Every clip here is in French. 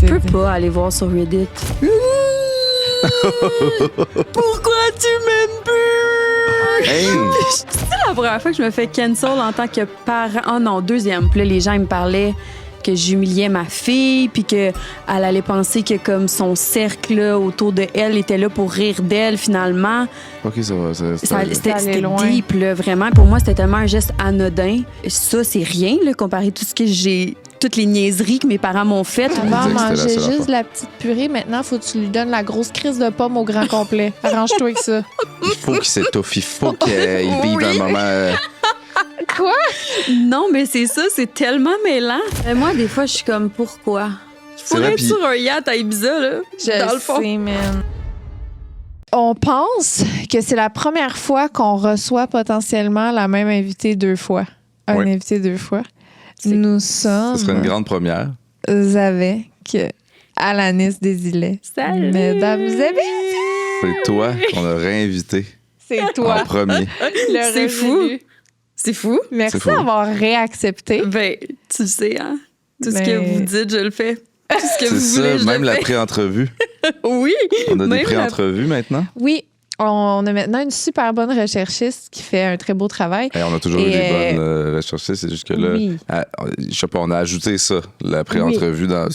Je peux pas aller voir sur Reddit. Pourquoi tu m'aimes plus? Hey! C'est la première fois que je me fais cancel en tant que parent. Oh non, deuxième. Puis là, les gens ils me parlaient que j'humiliais ma fille, puis qu'elle allait penser que comme son cercle là, autour de elle était là pour rire d'elle finalement. OK, ça va. C'était loin. deep, là, vraiment. Pour moi, c'était tellement un geste anodin. Ça, c'est rien, là, comparé à tout ce que j'ai... Toutes les niaiseries que mes parents m'ont faites. Avant, C'était la mangeait seule juste affaire. la petite purée. Maintenant, faut que tu lui donnes la grosse crise de pomme au grand complet. Arrange-toi avec ça. Il faut qu'il s'étouffe. Il faut qu'il vive Oui. un moment... Quoi? Non, mais c'est ça, c'est tellement mêlant. Mais moi, des fois, je suis comme, pourquoi? Je C'est pourrais vrai, être puis- sur un yacht à Ibiza, là. Dans le fond. sais, man. On pense que c'est la première fois qu'on reçoit potentiellement la même invitée 2 fois. Un Oui. invité 2 fois. C'est- Nous Ce serait une sommes grande première. avec Alanis Desilets. Salut! Mesdames et messieurs, C'est toi qu'on a réinvité c'est en toi. premier. le C'est fou. revenu. C'est fou. Merci C'est fou. d'avoir réaccepté. Ben, tu le sais, hein? Tout ce Mais- que vous dites, je le fais. Tout ce que C'est vous ça, voulez, je même le la fais. pré-entrevue. Oui! On a des Même la- pré-entrevues maintenant. Oui, on a maintenant une super bonne recherchiste qui fait un très beau travail. Et on a toujours Et, eu des bonnes recherches. C'est juste que là, Oui. je sais pas, on a ajouté ça, la pré-entrevue, en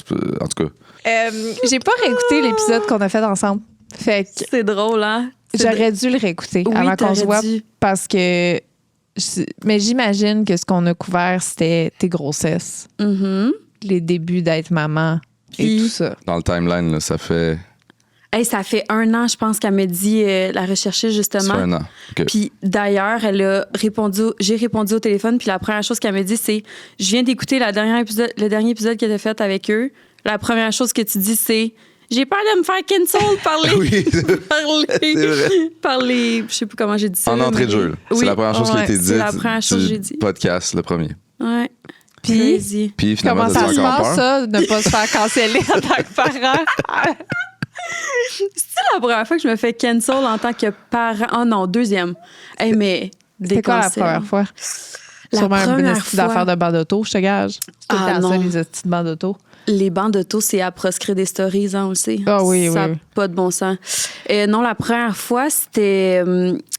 tout cas. J'ai pas réécouté l'épisode qu'on a fait ensemble. Fait que C'est drôle, hein? j'aurais dû le réécouter Oui, avant qu'on se voit t'aurais dû. parce que. Mais j'imagine que ce qu'on a couvert, c'était tes grossesses, Mhm. les débuts d'être maman et Puis- tout ça. Dans le timeline, là, ça fait Hey, ça fait 1 an, je pense, qu'elle m'a dit la rechercher justement. un an. OK. Puis d'ailleurs, j'ai répondu au téléphone, puis la première chose qu'elle m'a dit, c'est je viens d'écouter le dernier épisode qu'elle a fait avec eux. La première chose que tu dis, c'est j'ai peur de me faire cancel par les. Oui, c'est vrai. par les. Je sais plus comment j'ai dit ça. En là, entrée de mais- jeu. là. Oui. C'est la première chose qui a ouais, été dite. c'est la première chose que j'ai dit. Podcast, le premier. Ouais. Puis, Crazy. Puis finalement, comment t'as ça se encore passe, peur? ça, de ne pas se faire canceller en tant que parent? C'est la première fois que je me fais cancel en tant que parent. Oh non, deuxième. Hey, mais. C'était quoi la cancels. première fois? La Sûrement une première petite fois. d'affaires de banc d'auto, je te gage. C'est tout Ah, le temps ça, non. les petites bancs d'auto. Les bancs d'auto, c'est à proscrire des stories, hein, on le sait. Ah oui, ça oui. n'a pas de bon sens. Non, la première fois, c'était...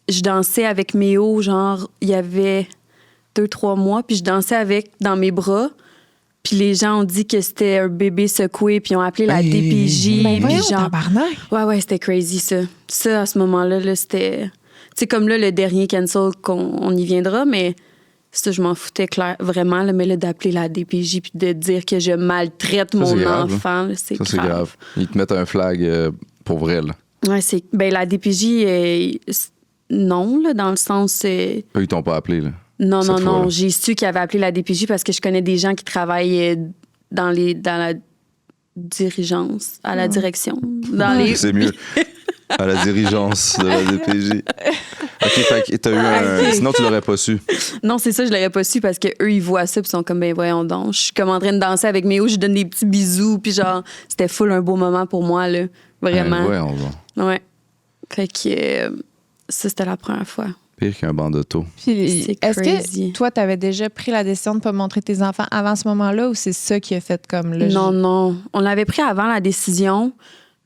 je dansais avec Méo, genre, il y avait 2-3 mois, puis je dansais avec dans mes bras. Puis les gens ont dit que c'était un bébé secoué, puis ils ont appelé la Hey. DPJ. Mais puis voyons, genre... tabarnak! Ouais, c'était crazy, ça. Ça, à ce moment-là, là, c'était... Tu sais, comme là, le dernier cancel, on y viendra, mais ça, je m'en foutais vraiment. Là, mais là, d'appeler la DPJ puis de dire que je maltraite Ça, mon c'est grave, enfant, là, c'est Ça, grave. c'est grave. Ils te mettent un flag pour vrai, là. Ouais, c'est... Ben, la DPJ, non, là, dans le sens... Eux, ils t'ont pas appelé, là. Non, Cette non, fois-là. non. J'ai su qu'ils avaient appelé la DPJ parce que je connais des gens qui travaillent dans la dirigeance, à la direction. Dans les... C'est mieux. À la dirigeance de la DPJ. OK, fait que t'as eu un... Ok. Sinon, tu l'aurais pas su. Non, c'est ça, je l'aurais pas su parce qu'eux, ils voient ça puis ils sont comme, ben voyons donc. Je suis comme en train de danser avec Méo, je lui donne des petits bisous puis genre, c'était full un beau moment pour moi, là. Vraiment. Ouais, on va. Ouais. Fait que ça, c'était la première fois. Pire qu'un banc d'auto. Puis, C'est est-ce crazy. que toi, tu avais déjà pris la décision de ne pas montrer tes enfants avant ce moment-là ou c'est ça qui a fait comme le Non, non. On l'avait pris avant la décision,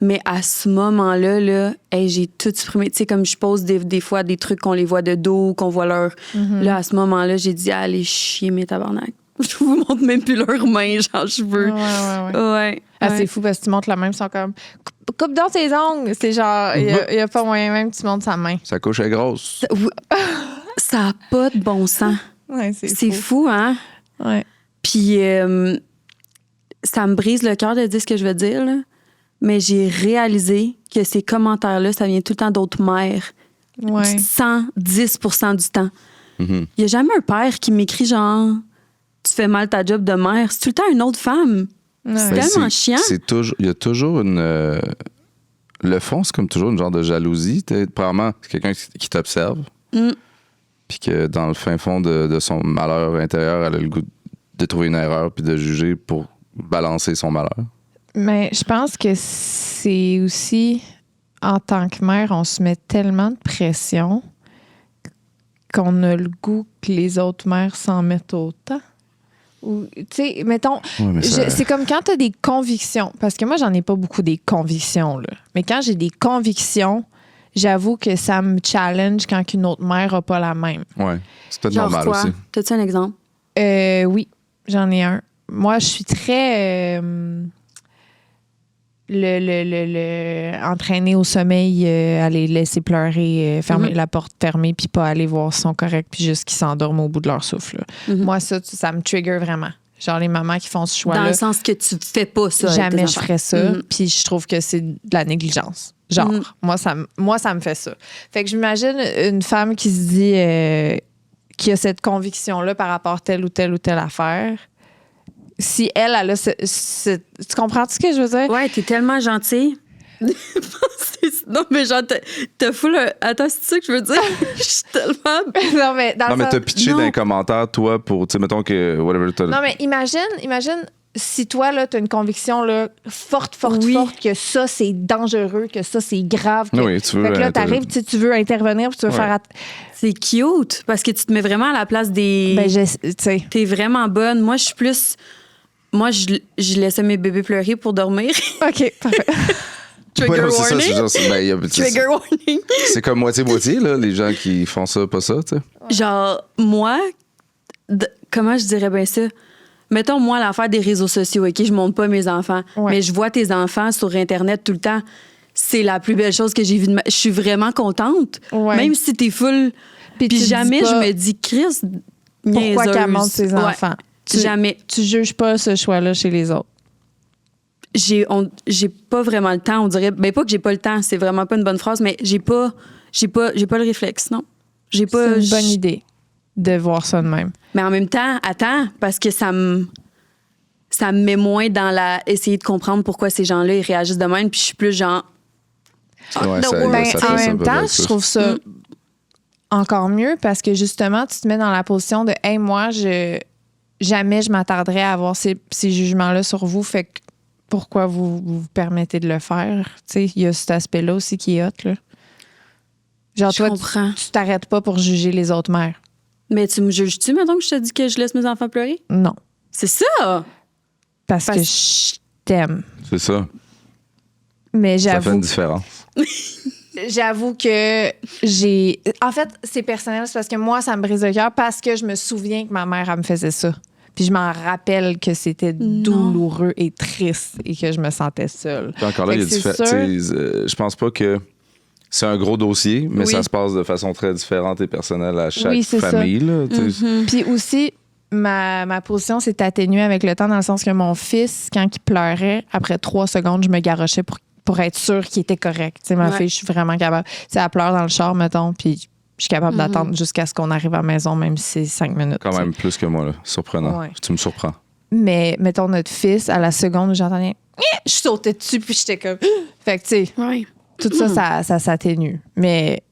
mais à ce moment-là, là, hey, j'ai tout supprimé. Tu sais, comme je pose des fois des trucs qu'on les voit de dos, qu'on voit leur... Là, à ce moment-là, j'ai dit, allez chier mes tabarnak. Je vous montre même plus leurs mains, genre, je veux. Ouais. Ouais. Ah, ouais. c'est fou parce que tu montres la main, ils sont comme coupe dans tes ongles. C'est genre, il n'y a pas moyen même que tu montres sa main. Sa couche est grosse. Ça n'a pas de bon sens. Ouais, C'est fou, hein? Ouais. Puis ça me brise le cœur de dire ce que je veux dire, là. Mais j'ai réalisé que ces commentaires-là, ça vient tout le temps d'autres mères. Ouais. 110% du temps. Mhm. Il n'y a jamais un père qui m'écrit genre tu fais mal ta job de mère. C'est tout le temps une autre femme. Ouais. C'est Ben, tellement chiant. Il y a toujours une... le fond, c'est comme toujours une genre de jalousie. Probablement, c'est quelqu'un qui t'observe. Mm. Puis que dans le fin fond de son malheur intérieur, elle a le goût de trouver une erreur puis de juger pour balancer son malheur. Mais je pense que c'est aussi, en tant que mère, on se met tellement de pression qu'on a le goût que les autres mères s'en mettent autant. Ou, tu sais, mettons, Ouais, mais ça- c'est comme quand tu as des convictions. Parce que moi, j'en ai pas beaucoup des convictions, là. Mais quand j'ai des convictions, j'avoue que ça me challenge quand une autre mère n'a pas la même. Ouais, c'est peut-être Genre normal quoi? aussi. T'as-tu un exemple? Oui, j'en ai un. Moi, je suis très entraînée au sommeil, aller laisser pleurer, fermer la porte fermée, puis pas aller voir si ils sont corrects, puis juste qu'ils s'endorment au bout de leur souffle. Là. Moi, ça me trigger vraiment. Genre les mamans qui font ce choix-là. Dans le sens que tu fais pas ça. avec Jamais tes je enfants. ferais ça, puis je trouve que c'est de la négligence. Genre, moi, ça me fait ça. Fait que j'imagine une femme qui se dit qui a cette conviction-là par rapport à telle ou telle affaire. Si elle a tu comprends ce que je veux dire? Ouais, t'es tellement gentil. Non, mais genre, t'as full. Attends, c'est ça que je veux dire? Je suis tellement. Non, mais dans Non, mais le t'as sens- pitché Non. dans les commentaires, toi, pour, tu sais, mettons que, whatever, t'as... Non, mais imagine si toi, là, t'as une conviction là, forte, Oui. que ça, c'est dangereux, que ça, c'est grave. Que... Oui, tu veux... Fait que là, t'arrives, tu veux intervenir, puis tu veux Ouais. faire... C'est cute parce que tu te mets vraiment à la place des. Ben, tu sais... T'es vraiment bonne. Moi, je suis plus. Moi, je laissais mes bébés pleurer pour dormir. OK, parfait. Trigger Ouais, c'est ça, warning. c'est genre, c'est- ben, y a- Trigger warning. c'est comme moitié-moitié, là, les gens qui font ça, pas ça, tu sais. Genre, moi, comment je dirais bien ça? Mettons, moi, l'affaire des réseaux sociaux, OK? Je montre pas mes enfants, Ouais. mais je vois tes enfants sur Internet tout le temps. C'est la plus belle chose que j'ai vue de ma... Je suis vraiment contente. Ouais. Même si t'es full... Puis Puis tu te jamais dis je pas me dis, Chris, pourquoi niaiseuse. qu'elle montre ses Ouais, enfants. Jamais. Tu juges pas ce choix-là chez les autres. J'ai pas vraiment le temps, on dirait. Ben, pas que j'ai pas le temps, c'est vraiment pas une bonne phrase, mais j'ai pas le réflexe, non. J'ai pas. C'est une bonne idée de voir ça de même. Mais en même temps, attends, parce que ça me met moins dans essayer de comprendre pourquoi ces gens-là, ils réagissent de même, puis je suis plus genre. Ouais, the ça- world. Ben, ça fait en ça même pas temps, mal, je ça. trouve ça encore mieux parce que justement, tu te mets dans la position de hey, moi, jamais je m'attarderais à avoir ces jugements-là sur vous. Fait que pourquoi vous permettez de le faire? Tu sais, il y a cet aspect-là aussi qui est hot, là. Genre, Je toi, comprends. tu t'arrêtes pas pour juger les autres mères. Mais tu me juges-tu, maintenant que je te dis que je laisse mes enfants pleurer? Non. C'est ça! Parce que je t'aime. C'est ça. Mais Ça fait j'avoue une différence. J'avoue que En fait, c'est personnel, c'est parce que moi, ça me brise le cœur parce que je me souviens que ma mère, elle me faisait ça. Puis je m'en rappelle que c'était douloureux et triste et que je me sentais seule. Puis encore là, Fait il y a que c'est je pense pas que c'est un gros dossier, mais Oui. ça se passe de façon très différente et personnelle à chaque Oui, c'est ça. famille. Là, tu sais. Puis aussi, ma position s'est atténuée avec le temps dans le sens que mon fils, quand il pleurait, après 3 secondes, je me garochais pour être sûre qu'il était correct. Tu sais, ma Ouais. fille, je suis vraiment capable. Tu sais, elle pleure dans le char, mettons, puis je suis capable d'attendre jusqu'à ce qu'on arrive à la maison, même si c'est 5 minutes. Quand tu sais. même plus que moi, là. Surprenant. Ouais. Tu me surprends. Mais mettons notre fils, à la seconde où j'entendais, je sautais dessus, puis j'étais comme. Fait que, tu sais, Oui. tout ça s'atténue. Mais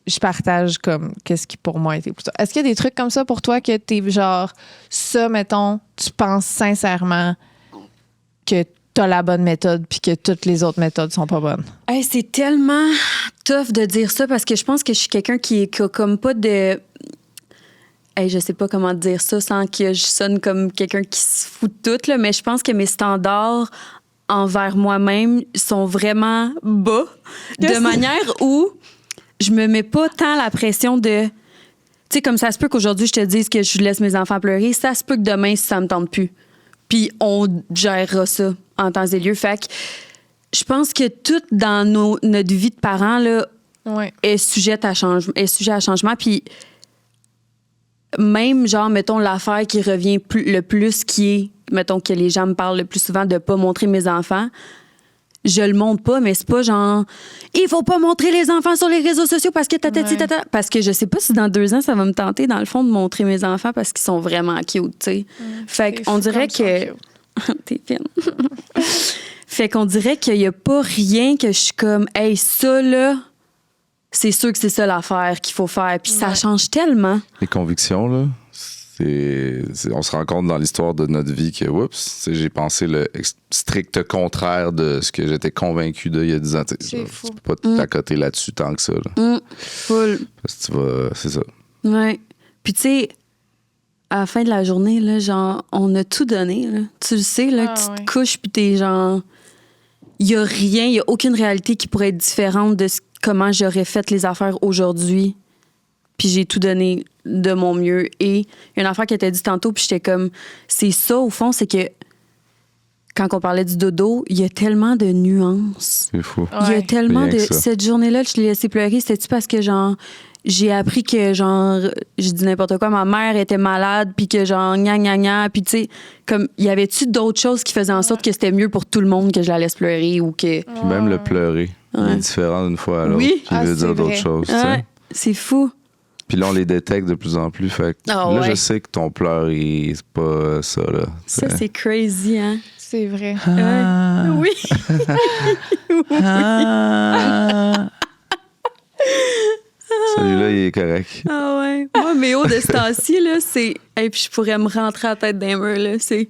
je partage comme qu'est-ce qui pour moi était plus. Est-ce qu'il y a des trucs comme ça pour toi que t'es genre, ça, mettons, tu penses sincèrement que t'as la bonne méthode puis que toutes les autres méthodes sont pas bonnes? Hey, c'est tellement tough de dire ça parce que je pense que je suis quelqu'un qui a comme pas de. Hey, je sais pas comment dire ça sans que je sonne comme quelqu'un qui se fout de tout, là, mais je pense que mes standards envers moi-même sont vraiment bas, de manière où je me mets pas tant la pression de. Tu sais, comme ça se peut qu'aujourd'hui, je te dise que je laisse mes enfants pleurer, ça se peut que demain, si ça me tente plus. Puis on gérera ça en temps et lieu. Fait que je pense que tout dans notre vie de parents là, Ouais. est sujet à changement. Puis même, genre, mettons, l'affaire qui revient le plus, qui est, mettons, que les gens me parlent le plus souvent de pas montrer mes enfants, je le montre pas, mais c'est pas genre, il faut pas montrer les enfants sur les réseaux sociaux parce que tata. Parce que je sais pas si dans 2 ans, ça va me tenter, dans le fond, de montrer mes enfants parce qu'ils sont vraiment cute, tu sais. Fait C'est qu'on fou dirait comme que. ça, cute. T'es fine. Fait qu'on dirait qu'il y a pas rien que je suis comme, hey, ça, là, c'est sûr que c'est ça l'affaire qu'il faut faire. Puis ça change tellement. Les convictions, là, on se rend compte dans l'histoire de notre vie que, oups, tu sais, j'ai pensé le strict contraire de ce que j'étais convaincu de il y a 10 ans. Tu sais, C'est tu fou. peux pas t'accoter là-dessus tant que ça. Là. Full. Parce que tu vas... C'est ça. Ouais. Puis tu sais, à la fin de la journée, là, genre, on a tout donné. Là. Tu le sais, là, que tu te couches puis t'es genre... Il y a rien, il y a aucune réalité qui pourrait être différente de comment j'aurais fait les affaires aujourd'hui. Puis j'ai tout donné de mon mieux. Et il y a une affaire qui était dit tantôt, puis j'étais comme... C'est ça, au fond, c'est que quand on parlait du dodo, il y a tellement de nuances. C'est fou. Il y a tellement Rien de... que ça. Cette journée-là, je l'ai laissé pleurer. C'était-tu parce que, genre, j'ai appris que, genre, je dis n'importe quoi, ma mère était malade, puis que, genre, gna, puis tu sais, comme, y avait-tu d'autres choses qui faisaient en sorte que c'était mieux pour tout le monde que je la laisse pleurer ou que... Puis même le pleurer, il est différent d'une fois à l'autre. Oui. Puis il veut c'est dire d'autres vrai. choses. tu Ouais, sais. c'est fou. Puis là, on les détecte de plus en plus. Fait que Ah là, ouais. je sais que ton pleur, c'est pas ça, là. Ça, c'est crazy, hein? C'est vrai. Ouais. Oui. Celui-là, il est correct. Ah ouais. Moi, mes hauts de ce temps-ci, là, c'est... Et puis je pourrais me rentrer à la tête d'un mur, là. C'est...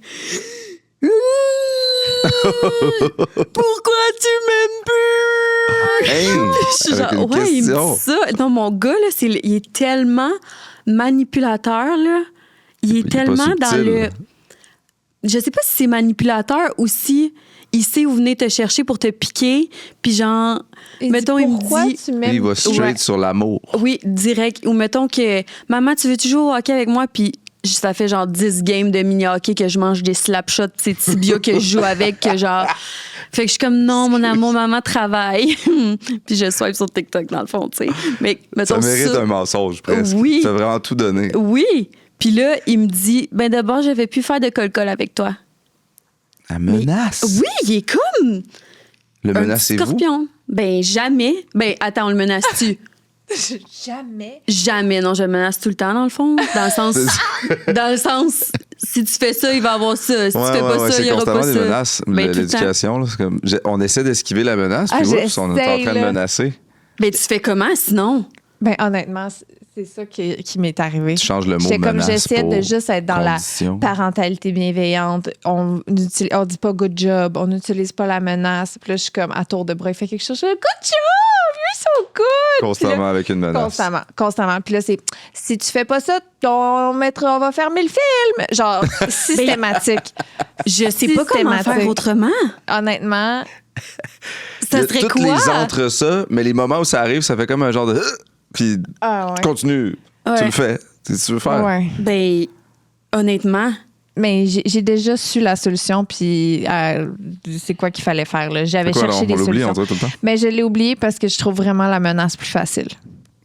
Pourquoi tu m'aimes plus? Hey! Je suis Avec genre, une ouais, il me question. dit ça. Non, mon gars, là, il est tellement manipulateur, là. Il est pas tellement dans subtil. le... Je sais pas si c'est manipulateur ou si il sait où venir te chercher pour te piquer. Puis genre, mettons, il me pourquoi dit... tu Lui, m'aimes il va straight Ouais. sur l'amour. Oui, direct. Ou mettons que, maman, tu veux-tu jouer au hockey avec moi? Puis ça fait genre 10 games de mini-hockey que je mange des slapshots, c'est tibia que je joue avec, que genre... Fait que je suis comme, non, mon amour, maman travaille. Puis je swipe sur TikTok, dans le fond, tu sais. Mais mettons Ça mérite un mensonge, presque. Oui. Tu as vraiment tout donné. Oui. Puis là, il me dit, ben d'abord, je vais plus faire de col-col avec toi. La menace. Oui, il est comme Le un petit menacez-vous? scorpion. Ben jamais. Ben attends, on le menace-tu? Jamais. Jamais, non, je le menace tout le temps, dans le fond. Dans le sens, si tu fais ça, il va avoir ça. Si tu fais pas ça, il y c'est aura constamment pas des ça. menaces. Ben, tout le L'éducation, là, c'est comme... on essaie d'esquiver la menace, Ah, puis oups, on est en j'essaye, train de là. menacer. Ben, tu fais comment, sinon? Ben honnêtement, c'est ça qui m'est arrivé. Tu changes le mot J'étais comme menace j'essayais pour de juste être dans condition. la parentalité bienveillante. On dit pas good job, on n'utilise pas la menace. Puis là, je suis comme à tour de bras, il fait quelque chose. Je suis good job, you're so good. Constamment Puis là, avec une menace. constamment. Puis là, c'est si tu fais pas ça, on va fermer le film. Genre systématique. Je sais pas comment Systématique. faire autrement. Honnêtement, Il y Ça a serait toutes quoi? les entre ça, mais les moments où ça arrive, ça fait comme un genre de... Puis ah ouais. continue. Ouais. Tu le fais. Tu veux faire. Ouais. Ben, honnêtement, Mais j'ai déjà su la solution, puis c'est quoi qu'il fallait faire. Là. J'avais Quoi, cherché on des l'oublie, solutions. on dirait tout le temps. Mais je l'ai oublié parce que je trouve vraiment la menace plus facile.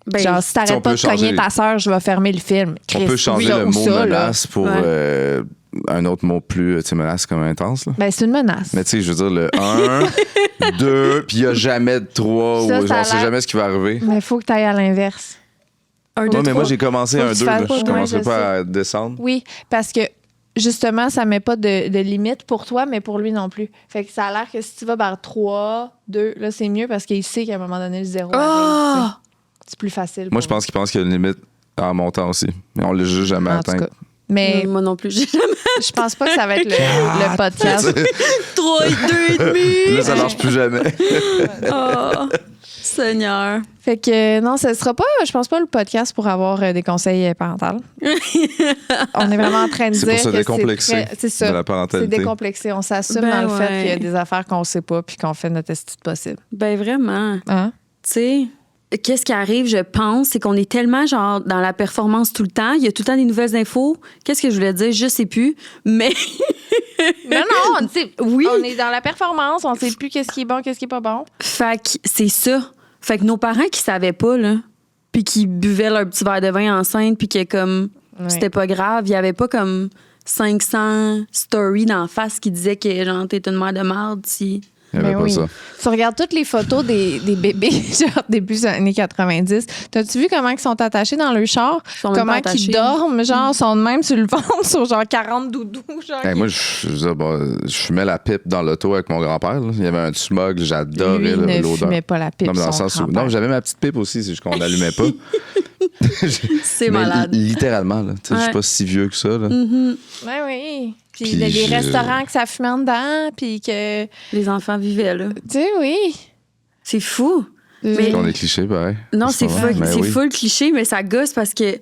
ben, Genre, si Si t'arrêtes on pas peut de cogner changer- ta sœur, je vais fermer le film. On peut Chris, changer ça le ou mot ça, là. menace pour Ouais. un autre mot plus, tu sais, menace comme intense. Là. Ben, c'est une menace. Mais tu sais, je veux dire, le 1, 2, puis il n'y a jamais de 3, Ça, ou ça a on sait l'air- jamais ce qui va arriver. Mais il faut que tu ailles à l'inverse. un, Ouais, deux, mais moi, trois. j'ai commencé Faut que un tu 2, fasses là. pas, Je ouais, commencerai je pas à descendre. Oui, parce que justement, ça met pas de limite pour toi, mais pour lui non plus. Fait que ça a l'air que si tu vas vers 3, 2, là, c'est mieux parce qu'il sait qu'à un moment donné, le 0 arrive. Oh! tu sais. C'est plus facile. Moi, je pense qu'il pense qu'il y a une limite en montant aussi. Mais on l'a juste jamais En tout atteint. cas. Mais Moi non plus, j'ai jamais. je pense pas que ça va être le podcast. 3 et 2 et demi. Là, ça marche plus jamais. Oh, Seigneur. Fait que non, ce sera pas, je pense pas, le podcast pour avoir des conseils parentaux. On est vraiment en train de C'est dire pour se que décomplexer c'est ça. de la C'est parentalité. décomplexé. On s'assume Ben dans le fait ouais. qu'il y a des affaires qu'on sait pas puis qu'on fait notre esti de possible. Ben vraiment. Hein? Tu sais, qu'est-ce qui arrive, je pense, c'est qu'on est tellement genre dans la performance tout le temps. Il y a tout le temps des nouvelles infos. Qu'est-ce que je voulais dire? Je sais plus. Mais Non, oui. on est dans la performance, on sait plus qu'est-ce qui est bon, qu'est-ce qui est pas bon. Fait que c'est ça. Fait que nos parents qui savaient pas, là, puis qui buvaient leur petit verre de vin enceinte, puis que comme Ouais. c'était pas grave, il y avait pas comme 500 stories d'en face qui disaient que genre t'es une mère de marde si. Il n'y avait Ben pas oui. ça. Tu regardes toutes les photos des bébés, genre début des années 90. T'as-tu vu comment ils sont attachés dans le char? Sont même Comment pas ils attachés. dorment, genre, sont de même sur le ventre, sur genre 40 doudous. Genre, Hey, moi, je veux dire, bon, je fumais la pipe dans l'auto avec mon grand-père. Là. Il y avait un smog, j'adorais lui, il là, ne l'odeur. fumait pas la pipe, Non, mais dans le son sens où. grand-père. Non, j'avais ma petite pipe aussi, c'est juste qu'on n'allumait pas. C'est Mais malade. littéralement, là. Tu sais, je suis Ouais. pas si vieux que ça. Là. Ouais, oui. Puis Puis il y a des je- restaurants que ça fumait en dedans, puis que... Les enfants vivaient là. Tu sais, oui. C'est fou. Mais- On est cliché, pareil. Non, En c'est ce moment. full, Mais c'est oui. full cliché, mais ça gosse parce que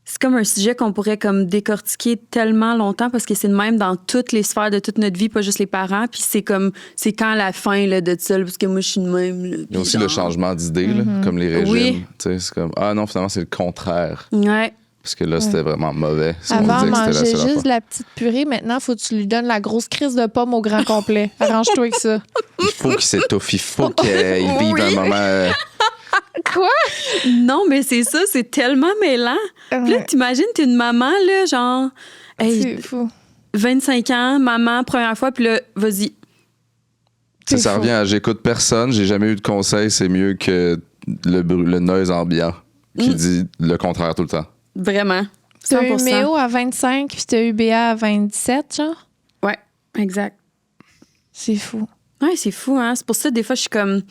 c'est comme un sujet qu'on pourrait comme décortiquer tellement longtemps parce que c'est de même dans toutes les sphères de toute notre vie, pas juste les parents. Puis c'est quand la fin là, de ça, parce que moi, je suis de même. Là, Il y a aussi le changement d'idée, là, comme les régimes. Oui. Tu sais, c'est comme, ah non, finalement, c'est le contraire. Ouais. Parce que là, c'était vraiment mauvais. Ce qu'on Avant, disait que c'était la mangeait seule juste affaire. de la petite purée. Maintenant, faut que tu lui donnes la grosse crise de pomme au grand complet. Arrange-toi avec ça. Il faut qu'il s'étouffe, il faut qu'il vive Oui. un moment. Quoi? Non, mais c'est ça, c'est tellement mêlant. Puis là, t'imagines, t'es une maman, là, genre, hey, C'est fou. 25 ans, maman, première fois, puis là, vas-y. C'est Ça fou. revient à j'écoute personne, j'ai jamais eu de conseil, c'est mieux que le noise ambiant qui dit le contraire tout le temps. Vraiment. T'as eu 100%. Méo à 25 puis t'as eu Béa à 27, genre? Ouais, exact. C'est fou. Ouais, c'est fou, hein. C'est pour ça, des fois, je suis comme,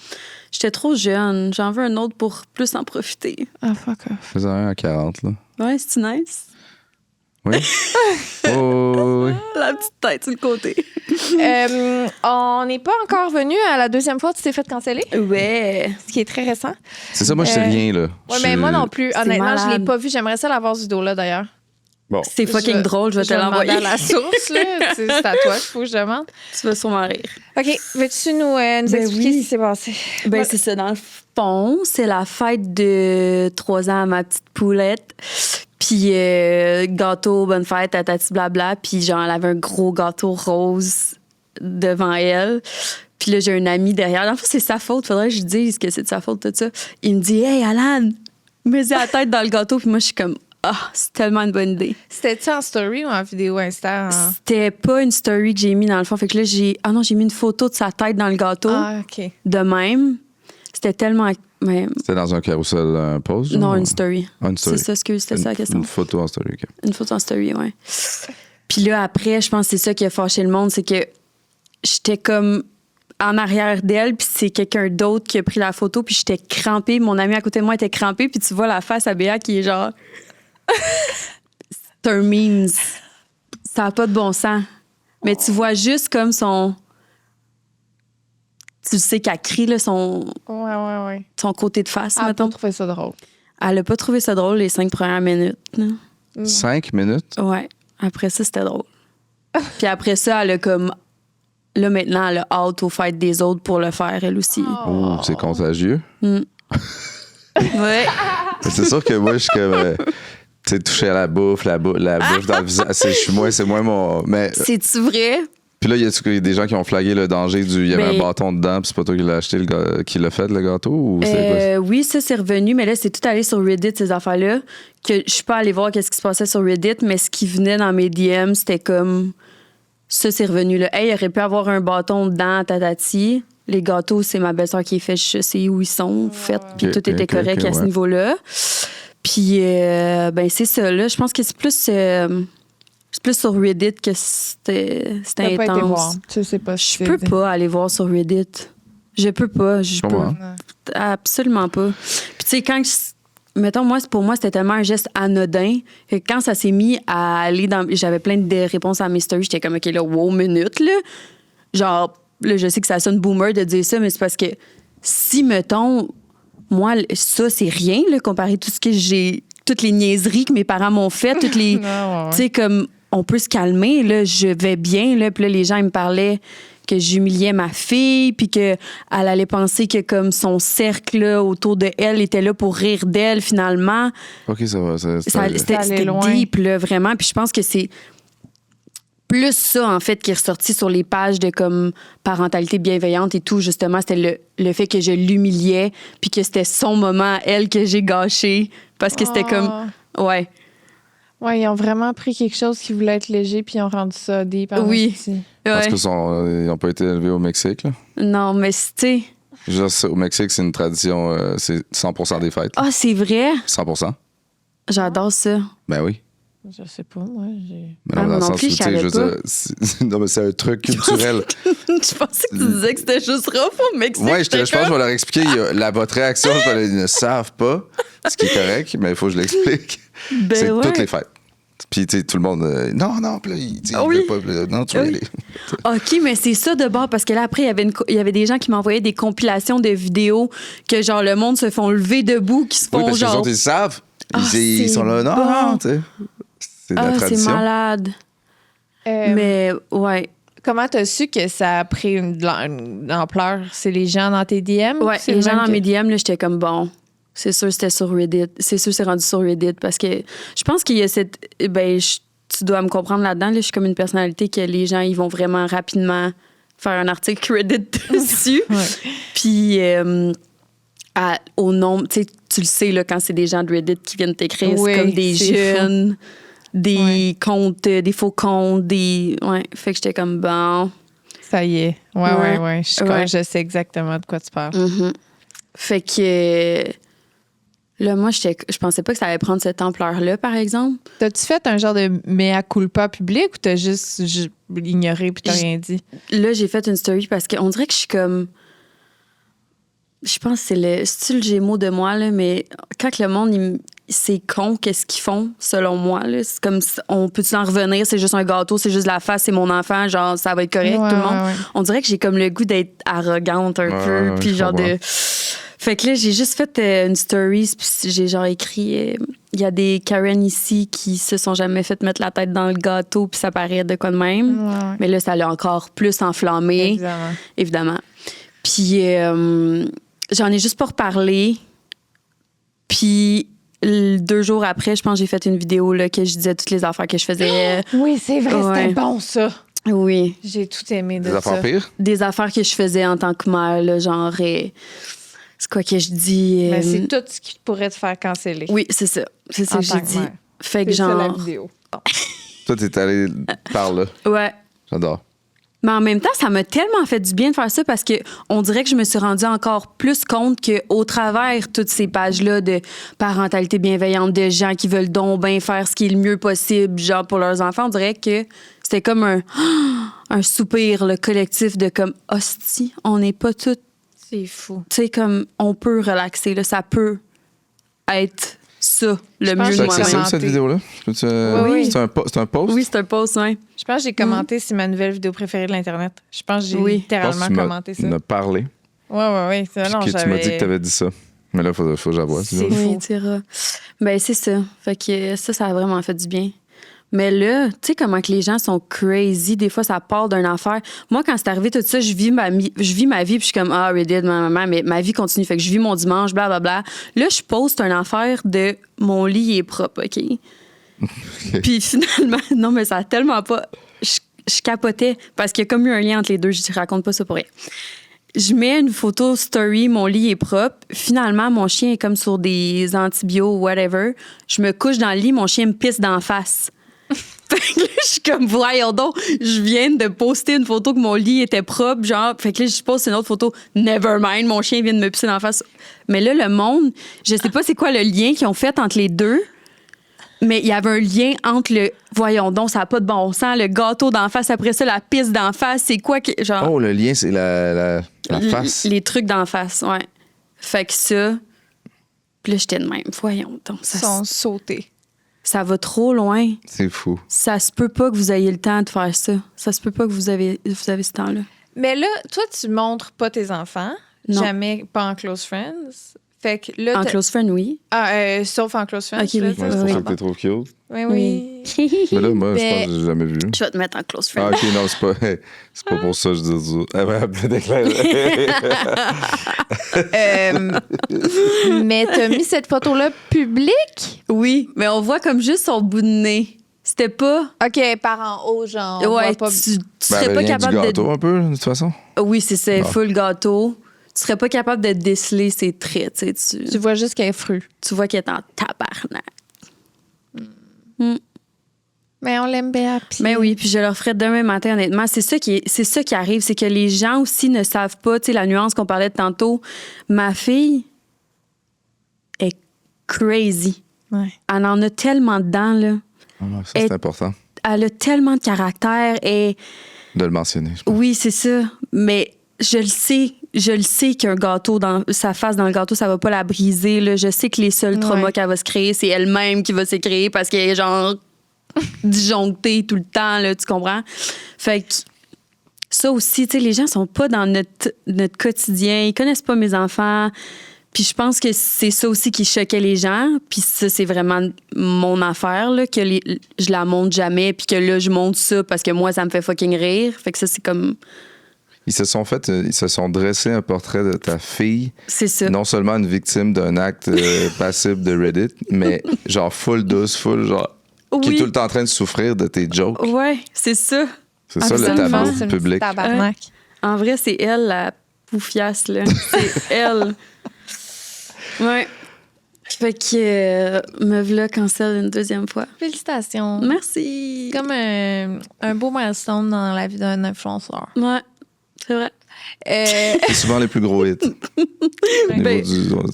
j'étais trop jeune. J'en veux un autre pour plus en profiter. Ah, fuck off. Faisais un à 40, là. Ouais, c'est nice. Oui? Oh, oui. La petite tête sur le côté. On n'est pas encore venu à la deuxième fois où tu t'es fait canceller, Ouais. ce qui est très récent. C'est ça, moi, je sais rien, là. Ouais, mais moi non plus. Honnêtement, je l'ai malade. pas vu. J'aimerais ça l'avoir ce vidéo-là, d'ailleurs. Bon. C'est fucking drôle, je vais te demander l'envoyer. à la source, là. C'est à toi qu'il faut que je demande. Tu vas sûrement rire. OK. Veux-tu nous expliquer oui. ce qui s'est passé? Ben, c'est ça. Dans le fond, c'est la fête de 3 ans à ma petite poulette. Puis gâteau, bonne fête, tatati blabla. Puis genre, elle avait un gros gâteau rose devant elle. Puis là, j'ai un ami derrière. En fait, c'est sa faute. Faudrait que je lui dise que c'est de sa faute, tout ça. Il me dit, hey, Alan, mets la tête dans le gâteau. Puis moi, je suis comme, ah, c'est tellement une bonne idée. C'était-tu en story ou en vidéo Insta? C'était pas une story que j'ai mis dans le fond. Fait que là, j'ai mis une photo de sa tête dans le gâteau. Ah, OK. De même. C'était tellement. Mais, C'était dans un carousel, un post? non, genre? une story. Ah, une story. C'est ça, excuse, c'était ça la question. Une photo en story, OK. Une photo en story, ouais. Puis là, après, je pense que c'est ça qui a fâché le monde, c'est que j'étais comme en arrière d'elle, puis c'est quelqu'un d'autre qui a pris la photo, puis j'étais crampée. Mon ami à côté de moi était crampé, puis tu vois la face à Béa qui est genre... c'est un memes. Ça n'a pas de bon sens. Mais tu vois juste comme son... Tu sais qu'elle crie, là, son Ouais. côté de face, Ah, mettons. t'as trouvé ça drôle. Elle a pas trouvé ça drôle les 5 premières minutes. là. 5 minutes? Ouais. Après ça, c'était drôle. Puis après ça, elle a comme... Là, maintenant, elle a hâte aux fêtes des autres pour le faire, elle aussi. Oh, c'est contagieux. Ouais. C'est sûr que moi, je suis comme... tu sais, toucher à la bouffe dans le visage. C'est moins mon... Mais... C'est-tu vrai? Puis là, y a des gens qui ont flagué le danger il y avait Ben- un bâton dedans, puis c'est pas toi qui l'as acheté, qui l'a fait, le gâteau? Ou c'est Oui, ça, c'est revenu, mais là, c'est tout allé sur Reddit, ces affaires-là. Que je suis pas allée voir qu'est-ce qui se passait sur Reddit, mais ce qui venait dans mes DM, c'était comme... Ça, c'est revenu, là. Hey, il aurait pu avoir un bâton dedans, tatati. Les gâteaux, c'est ma belle-sœur qui les fait. Je sais où ils sont faits, puis Ok, tout était ok, correct ok, à ce ouais. niveau-là. Puis, ben, c'est ça, là. Je pense que c'est plus sur Reddit que c'était T'as pas été voir. intense. Tu sais pas Je peux pas aller voir sur Reddit. Je peux pas. Je peux. comprends. Absolument pas. Puis, tu sais, quand. Mettons, pour moi, c'était tellement un geste anodin que quand ça s'est mis à aller dans. J'avais plein de réponses à mes stories. J'étais comme, OK, là, wow, minute, là. Genre, là, je sais que ça sonne boomer de dire ça, mais c'est parce que si, mettons, moi, ça, c'est rien, là, comparé à tout ce que j'ai. Toutes les niaiseries que mes parents m'ont faites, toutes les. Non, Tu sais, comme, on peut se calmer, là, je vais bien, là. Puis là, les gens, ils me parlaient que j'humiliais ma fille, puis qu'elle allait penser que, comme, son cercle là, autour de elle était là pour rire d'elle, finalement. OK, ça va. C'était allait loin. deep, là, vraiment. Puis je pense que c'est plus ça, en fait, qui est ressorti sur les pages de, comme, parentalité bienveillante et tout, justement. C'était le fait que je l'humiliais, puis que c'était son moment, elle, que j'ai gâché, parce que c'était comme... Ouais. Ouais, ils ont vraiment pris quelque chose qui voulait être léger, puis ils ont rendu ça deep. Oui. Parce Ouais. qu'ils n'ont pas été élevés au Mexique, là. Non, mais tu sais... Juste, au Mexique, c'est une tradition, c'est 100% des fêtes. Ah, c'est vrai? 100%. J'adore ça. Ben oui. Je sais pas, moi, j'ai... Mais non, Ah, dans moi le non sens plus, où, je tu sais, savais je veux dire, non, mais c'est un truc culturel. Je pensais que tu disais que c'était juste rough au Mexique. Ouais, je pense que je vais leur expliquer. Votre réaction, ils ne savent pas, ce qui est correct, mais il faut que je l'explique. Ben C'est ouais. toutes les fêtes. Puis, tu sais, tout le monde, non, puis là, il Oui. veut pas, puis là, non, tu vas y Oui. aller. OK, mais c'est ça de bord, parce que là, après, il y avait des gens qui m'envoyaient des compilations de vidéos que, genre, le monde se font lever debout, qui se font, Oui, parce que les genre... autres, ils savent. Ils sont là, non, bon. non, tu sais. C'est de la C'est tradition. malade. Mais, ouais. Comment t'as su que ça a pris une ampleur? C'est les gens dans tes DM? Ouais, C'est les le gens même dans mes DM, là, j'étais comme, bon, c'est sûr c'était sur Reddit. C'est sûr c'est rendu sur Reddit parce que je pense qu'il y a cette... Ben, tu dois me comprendre là-dedans. Là, je suis comme une personnalité que les gens, ils vont vraiment rapidement faire un article Reddit dessus. Ouais. Puis, au nombre... Tu sais, tu le sais, là, quand c'est des gens de Reddit qui viennent t'écrire, Oui, c'est comme des c'est jeunes, des comptes, des faux comptes, des... Ouais, fait que j'étais comme, bon... Ça y est. Ouais. Ouais. Je sais exactement de quoi tu parles. Mhm. Fait que là, moi, je pensais pas que ça allait prendre cette ampleur-là, par exemple. T'as-tu fait un genre de mea culpa public ou t'as juste ignoré puis t'as rien dit? Là, j'ai fait une story parce qu'on dirait que je suis comme... Je pense que c'est le style Gémeaux de moi, là, mais quand le monde, c'est con, qu'est-ce qu'ils font, selon moi. Là. C'est comme, on peut-tu en revenir? C'est juste un gâteau, c'est juste la face, c'est mon enfant, genre, ça va être correct, Ouais, tout le monde. ouais. On dirait que j'ai comme le goût d'être arrogante un peu, Ouais, puis je genre comprends. de... Fait que là, j'ai juste fait une story, puis j'ai genre écrit... Il y a des Karen ici qui se sont jamais fait mettre la tête dans le gâteau, puis ça paraît de quoi de même. Ouais. Mais là, ça l'a encore plus enflammé, évidemment. Puis j'en ai juste pas reparlé. Puis 2 jours après, je pense que j'ai fait une vidéo là, que je disais toutes les affaires que je faisais. Oui, c'est vrai, Ouais. c'était bon, ça. Oui. J'ai tout aimé de Des ça. affaires pires? Des affaires que je faisais en tant que mère, là, genre... c'est quoi que je dis? Mais c'est tout ce qui pourrait te faire canceller. Oui, c'est ça. C'est ça En que j'ai tant que dit. mère. Fait que C'est ça la genre... vidéo. Toi, t'es allé par là. Ouais. J'adore. Mais en même temps, ça m'a tellement fait du bien de faire ça parce que on dirait que je me suis rendue encore plus compte qu'au travers toutes ces pages-là de parentalité bienveillante, de gens qui veulent donc bien faire ce qui est le mieux possible, genre pour leurs enfants, on dirait que c'était comme un soupir, le collectif de comme, hostie, on n'est pas toutes, C'est fou. tu sais, comme, on peut relaxer, là, ça peut être ça, le Je pense mieux que de C'est moi-même. accessible, moi-même. cette vidéo-là? Oui. C'est un post? Oui, c'est un post, ouais. Je pense que j'ai commenté, c'est ma nouvelle vidéo préférée de l'Internet. Je pense que j'ai Oui. Je pense littéralement que tu commenté ça. m'as parlé. Ouais. C'est Puis non, que tu m'as dit que tu avais dit ça. Mais là, faut que j'avoue. C'est Oui, fou. tu diras. Ben, c'est ça. Fait que ça a vraiment fait du bien. Mais là, tu sais comment que les gens sont crazy. Des fois, ça part d'une affaire. Moi, quand c'est arrivé tout ça, je vis ma vie, puis je suis comme, Reddit, maman, mais ma vie continue. Fait que je vis mon dimanche, blablabla. Là, je poste une affaire de mon lit est propre, OK? Puis finalement, non, mais ça a tellement pas... Je capotais parce qu'il y a comme eu un lien entre les deux. Je raconte pas ça pour rien. Je mets une photo story, mon lit est propre. Finalement, mon chien est comme sur des antibiotiques, whatever. Je me couche dans le lit, mon chien me pisse d'en face. Fait que là, je suis comme, voyons donc, je viens de poster une photo que mon lit était propre, genre. Fait que là, je poste une autre photo, never mind, mon chien vient de me pisser d'en face. Mais là, le monde, je sais pas c'est quoi le lien qu'ils ont fait entre les deux, mais il y avait un lien entre le, voyons donc, ça n'a pas de bon sens, le gâteau d'en face, après ça, la pisse d'en face, c'est quoi que, genre. Oh, le lien, c'est la face. Les trucs d'en face, ouais. Fait que ça, puis là, j'étais de même, voyons donc, Ils sont sautés. ça va trop loin. C'est fou. Ça se peut pas que vous ayez le temps de faire ça. Ça se peut pas que vous avez ce temps-là. Mais là, toi, tu montres pas tes enfants. Non. Jamais, pas en close friends. Fait que là, En close friend, oui. sauf en close friends. Ok, tu veux oui. dire, Ouais, c'est pour Oui. ça que t'es trop cute. Oui. Mais là, moi, je Mais- pense que j'ai jamais vu. Je vais te mettre en close Ah, friend. OK, non, c'est pas pour ça que je dis ça. Ah, ben, peut-être Mais t'as mis cette photo-là publique? Oui, mais on voit comme juste son bout de nez. C'était pas... OK, par en haut, genre. on Ouais, voit pas... tu serais pas capable du gâteau un peu, de toute façon. Oui, c'est Ah. full gâteau. Tu serais pas capable de déceler ses traits, tu sais. Tu vois juste qu'elle est fru. Tu vois qu'elle est en tabarnak. Mais on l'aime bien. Puis... Mais oui, puis je leur ferai demain matin, honnêtement. C'est ça qui arrive, c'est que les gens aussi ne savent pas, tu sais, la nuance qu'on parlait de tantôt. Ma fille est crazy. Ouais. Elle en a tellement dedans, là. Ça, c'est Et- important Elle a tellement de caractère et de le mentionner, je pense. oui, c'est ça. Mais je le sais qu'un gâteau dans sa face dans le gâteau, ça va pas la briser, là. Je sais que les seuls traumas Ouais. qu'elle va se créer, c'est elle-même qui va se créer parce qu'elle est genre disjonctée tout le temps, là, tu comprends? Fait que ça aussi, tu sais, les gens sont pas dans notre quotidien, ils connaissent pas mes enfants. Puis je pense que c'est ça aussi qui choquait les gens. Puis ça, c'est vraiment mon affaire, là, que je la montre jamais. Puis que là, je montre ça parce que moi, ça me fait fucking rire. Fait que ça, c'est comme... Ils se sont dressés un portrait de ta fille. C'est ça. Non seulement une victime d'un acte passible de Reddit, mais genre full douce, full genre... Qui est tout le temps en train de souffrir de tes jokes. Ouais, c'est ça. C'est ça le Absolument, tableau c'est une public. petite tabarnak. En vrai, c'est elle, la poufiasse, là. C'est elle. Ouais. Fait que me v'là cancel une deuxième fois. Félicitations. Merci. C'est comme un beau milestone dans la vie d'un influenceur. Ouais, c'est vrai. C'est souvent les plus gros hits. Au niveau Ben,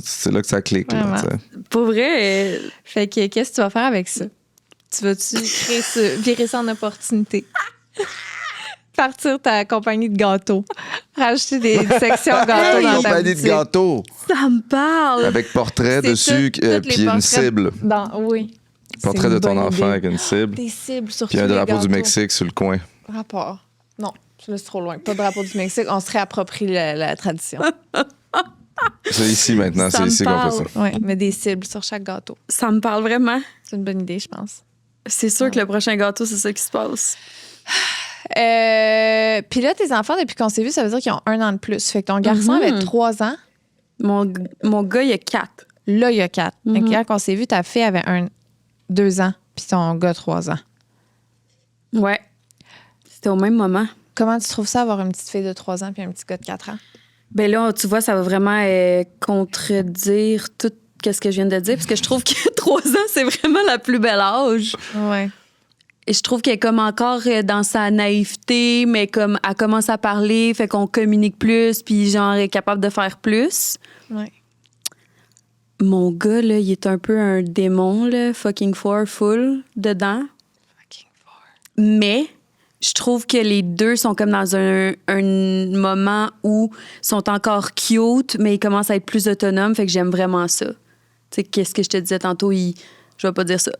c'est là que ça clique. Là, Vraiment. tu sais. pour vrai, Fait que qu'est-ce que tu vas faire avec ça? Tu vas-tu créer ça, virer ça en opportunité? Partir ta compagnie de gâteaux. Rajouter des sections gâteaux dans ta Compagnie de boutique. gâteaux ça me parle. avec portrait C'est dessus toutes les puis une portraits cible. Oui. Portrait C'est de une ton bonne enfant idée. avec une cible. Des cibles sur Puis tous un les drapeau du gâteaux. Mexique sur le coin. Rapport. Non, je laisse trop loin. Pas de drapeau du Mexique. On se réapproprie la tradition. C'est ici maintenant, Ça c'est me ici qu'on fait parle. ça. Oui, mais des cibles sur chaque gâteau. Ça me parle vraiment. C'est une bonne idée, je pense. C'est sûr que le prochain gâteau, c'est ça qui se passe. Puis là, tes enfants, depuis qu'on s'est vu, ça veut dire qu'ils ont 1 an de plus. Fait que ton garçon avait 3 ans. Mon gars, il a 4. Là, il y a 4. Fait que Mhm. quand on s'est vu, ta fille avait 2 ans. Puis ton gars, 3 ans. Ouais. C'était au même moment. Comment tu trouves ça, avoir une petite fille de 3 ans puis un petit gars de 4 ans? Ben là, tu vois, ça va vraiment contredire tout ce que je viens de dire, parce que je trouve que 3 ans, c'est vraiment la plus belle âge. Ouais. Et je trouve qu'elle est comme encore dans sa naïveté, mais comme elle commence à parler, fait qu'on communique plus, puis genre, elle est capable de faire plus. Ouais. Mon gars, là, il est un peu un démon, là, fucking full dedans. Mais je trouve que les deux sont comme dans un moment où ils sont encore cute, mais ils commencent à être plus autonomes, fait que j'aime vraiment ça. Tu sais, qu'est-ce que je te disais tantôt? Je vais pas dire ça.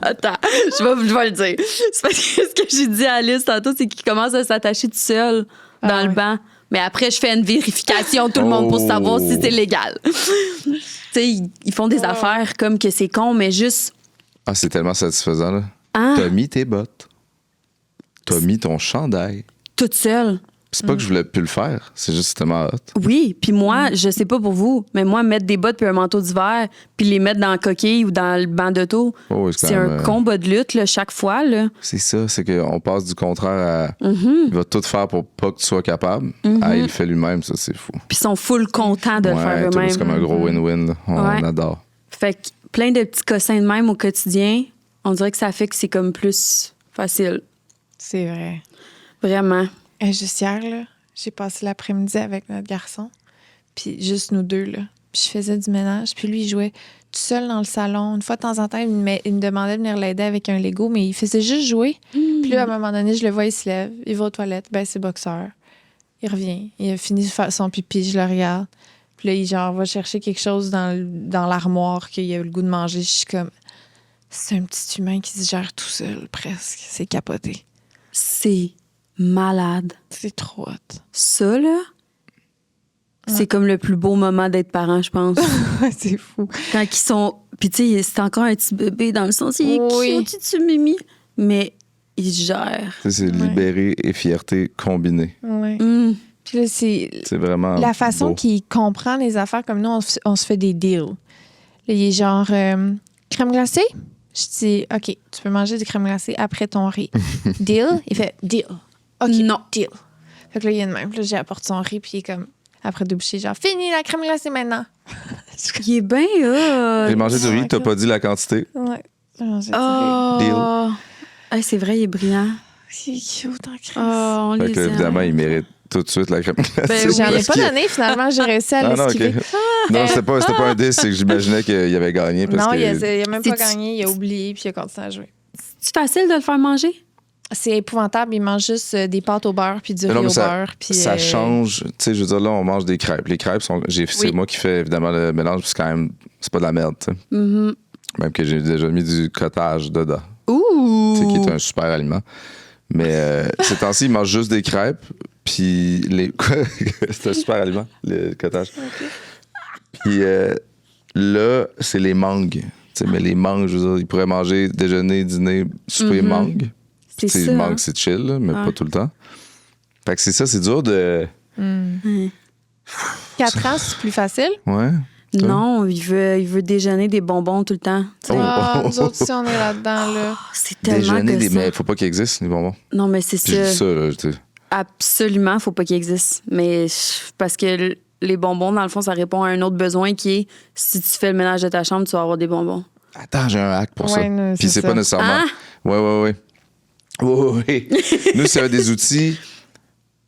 Attends, je vais le dire. C'est parce que ce que j'ai dit à Alice tantôt, c'est qu'il commence à s'attacher tout seul dans le banc. Mais après, je fais une vérification, tout le monde, pour savoir si c'est légal. Tu sais, ils font des affaires comme que c'est con, mais juste... Ah, c'est tellement satisfaisant, là. Hein? T'as mis tes bottes. T'as mis ton chandail. Toute seule. C'est pas que je voulais plus le faire, c'est juste tellement hot. Oui, puis moi, je sais pas pour vous, mais moi, mettre des bottes puis un manteau d'hiver, puis les mettre dans la coquille ou dans le banc d'auto, Oh, oui, c'est quand un même, combat de lutte là, chaque fois. Là. C'est ça, c'est qu'on passe du contraire à il va tout faire pour pas que tu sois capable. Ah, il le fait lui-même, ça, c'est fou. Puis ils sont full contents de le faire tout, eux-mêmes. c'est comme un gros win-win, là. On Ouais. adore. Fait que plein de petits cossins de même au quotidien, on dirait que ça fait que c'est comme plus facile. C'est vrai. Vraiment. Juste hier, là, j'ai passé l'après-midi avec notre garçon. Puis juste nous deux, là. Puis je faisais du ménage. Puis lui, il jouait tout seul dans le salon. Une fois de temps en temps, il me demandait de venir l'aider avec un Lego, mais il faisait juste jouer. Puis là, à un moment donné, je le vois, il se lève, il va aux toilettes, ben c'est boxeur. Il revient, il a fini de faire son pipi, je le regarde. Puis là, il genre, va chercher quelque chose dans l'armoire qu'il a le goût de manger. Je suis comme, c'est un petit humain qui se gère tout seul, presque. C'est capoté. C'est malade. C'est trop hot. Ça, là, c'est comme le plus beau moment d'être parent, je pense. C'est fou. Quand ils sont... Puis tu sais, c'est encore un petit bébé dans le sens, il est Oui. cute, tu mimi. Mais il gère. Tu sais, c'est libéré et fierté combinée. Ouais. Mm. Puis là, c'est C'est vraiment la façon beau. qu'il comprend les affaires comme nous, on se fait des deals. Là, il est genre crème glacée. Je dis OK, tu peux manger du crème glacée après ton riz. Deal? Il fait deal. OK, Non. deal. Fait que là, il y a de même. Puis là, j'apporte son riz, puis il est comme après 2 bouchées, genre fini la crème glacée maintenant. Il est bien J'ai mangé du riz, Ouais, t'as ok. pas dit la quantité. Ouais. J'ai mangé du Oh! Hey, c'est vrai, il est brillant. riz. C'est cute en crise. Oh, on Fait les que, aime. évidemment, il mérite tout de suite la crème glacée. Ben oui. J'en ai parce pas qu'il- donné, finalement, j'ai réussi à Ah non, l'esquiver. ok. Non, c'était pas un 10, c'est que j'imaginais qu'il avait gagné. Parce Non, que... il a même pas C'est-tu- gagné, il a oublié, puis il a continué à jouer. C'est facile de le faire manger? C'est épouvantable. Il mange juste des pâtes au beurre puis du Mais non, riz mais au beurre. Puis, Ça change. Tu sais, je veux dire, là, on mange des crêpes. Les crêpes, c'est moi qui fais évidemment le mélange, parce que quand même, c'est pas de la merde, tu sais. Mhm. Même que j'ai déjà mis du cottage dedans, Ouh! tu sais, qui est un super aliment. Mais ces temps-ci, ils mangent juste des crêpes. Puis c'est un super aliment, le cottage. OK. Puis là, c'est les mangues. T'sais, mais les mangues, je veux dire, ils pourraient manger déjeuner, dîner, souper, mangue. C'est Puis, ça. mangue, c'est chill, là, mais pas tout le temps. Fait que c'est ça, c'est dur de... 4 ans, c'est plus facile? Ouais. Non, il veut déjeuner des bonbons tout le temps. tu sais. Ah, nous autres aussi, on est là-dedans, là. C'est tellement Déjeuner, gossant. mais faut pas qu'ils existent, les bonbons. Non, mais c'est Puis je dis ça. ça, là, tu sais. Absolument, faut pas qu'il existe. Mais parce que les bonbons, dans le fond, ça répond à un autre besoin qui est si tu fais le ménage de ta chambre, tu vas avoir des bonbons. Attends, j'ai un hack pour Ouais, ça. non, Puis c'est c'est ça. pas nécessairement... Ah! Ouais. Nous, c'est un des outils...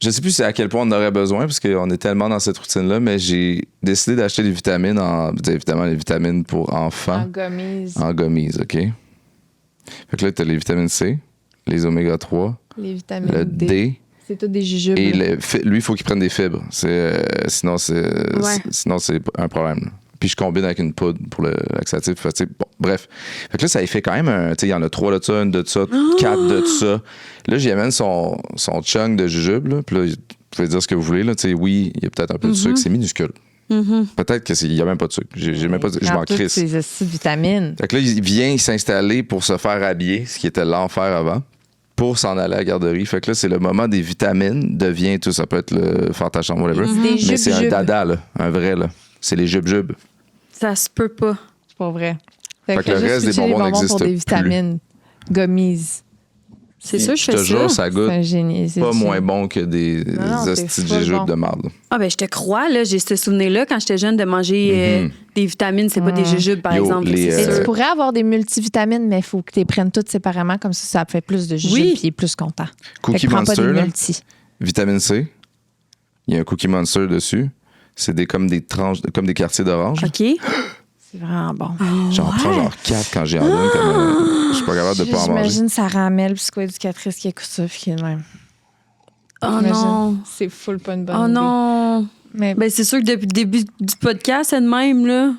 Je sais plus à quel point on en aurait besoin, parce qu'on est tellement dans cette routine-là, mais j'ai décidé d'acheter des vitamines, évidemment, les vitamines pour enfants. En gommise. En gommies, OK? Fait que là, t'as les vitamines C, les oméga 3, Les vitamines le D. D, C'est tout des jujubes. et là. lui, il faut qu'il prenne des fibres. Sinon, c'est un problème. Là. Puis je combine avec une poudre pour le laxatif. Fait, que, bon, bref. Fait que là, ça y fait quand même un... Tu sais, il y en a 3 de ça, 1 de ça, 4 de ça. Là, j'y amène son chunk de jujube. Là, puis là, vous pouvez dire ce que vous voulez. Là. Tu sais, oui, il y a peut-être un peu de sucre. C'est minuscule. Peut-être qu'il n'y a même pas de sucre. J'ai même pas de, je m'en Toutes crisse. ces acides vitamines. Fait que là, il vient s'installer pour se faire habiller, ce qui était l'enfer avant, pour s'en aller à la garderie. Fait que là, c'est le moment des vitamines, devient tout. Ça peut être le faire ta chambre, whatever. Des Mais c'est un jujubes. dada, là. Un vrai, là. C'est les jujubes. Ça se peut pas. C'est pas vrai. Fait que le juste reste des switcher les bonbons n'existe pour des plus. vitamines. Gommise. C'est sûr, je Je fais te jure, ça. ça C'est goûte un génie. c'est pas du moins génie. bon que des Non, c'est hosties de full jujubes bon. de marde. Ah ben je te crois, là. J'ai ce souvenir-là quand j'étais jeune de manger des vitamines. C'est pas des jujubes, par Yo, exemple. les, C'est Et sûr. tu pourrais avoir des multivitamines, mais il faut que tu les prennes toutes séparément, comme ça fait plus de jujubes Oui. puis il est plus content. Cookie Fait que prends pas Monster, des là, multi. vitamine C. Il y a un Cookie Monster dessus. C'est comme des tranches, comme des quartiers d'orange. OK. C'est vraiment bon. J'en prends genre 4 quand j'y en donne. Je suis pas capable de pas en manger. J'imagine Sarah Amel, psychoéducatrice, qui écoute ça, puis qui est de même. Oh J'imagine. non. C'est full pas une bonne Oh idée. non. Mais, Ben c'est sûr que depuis le début du podcast, c'est de même, là.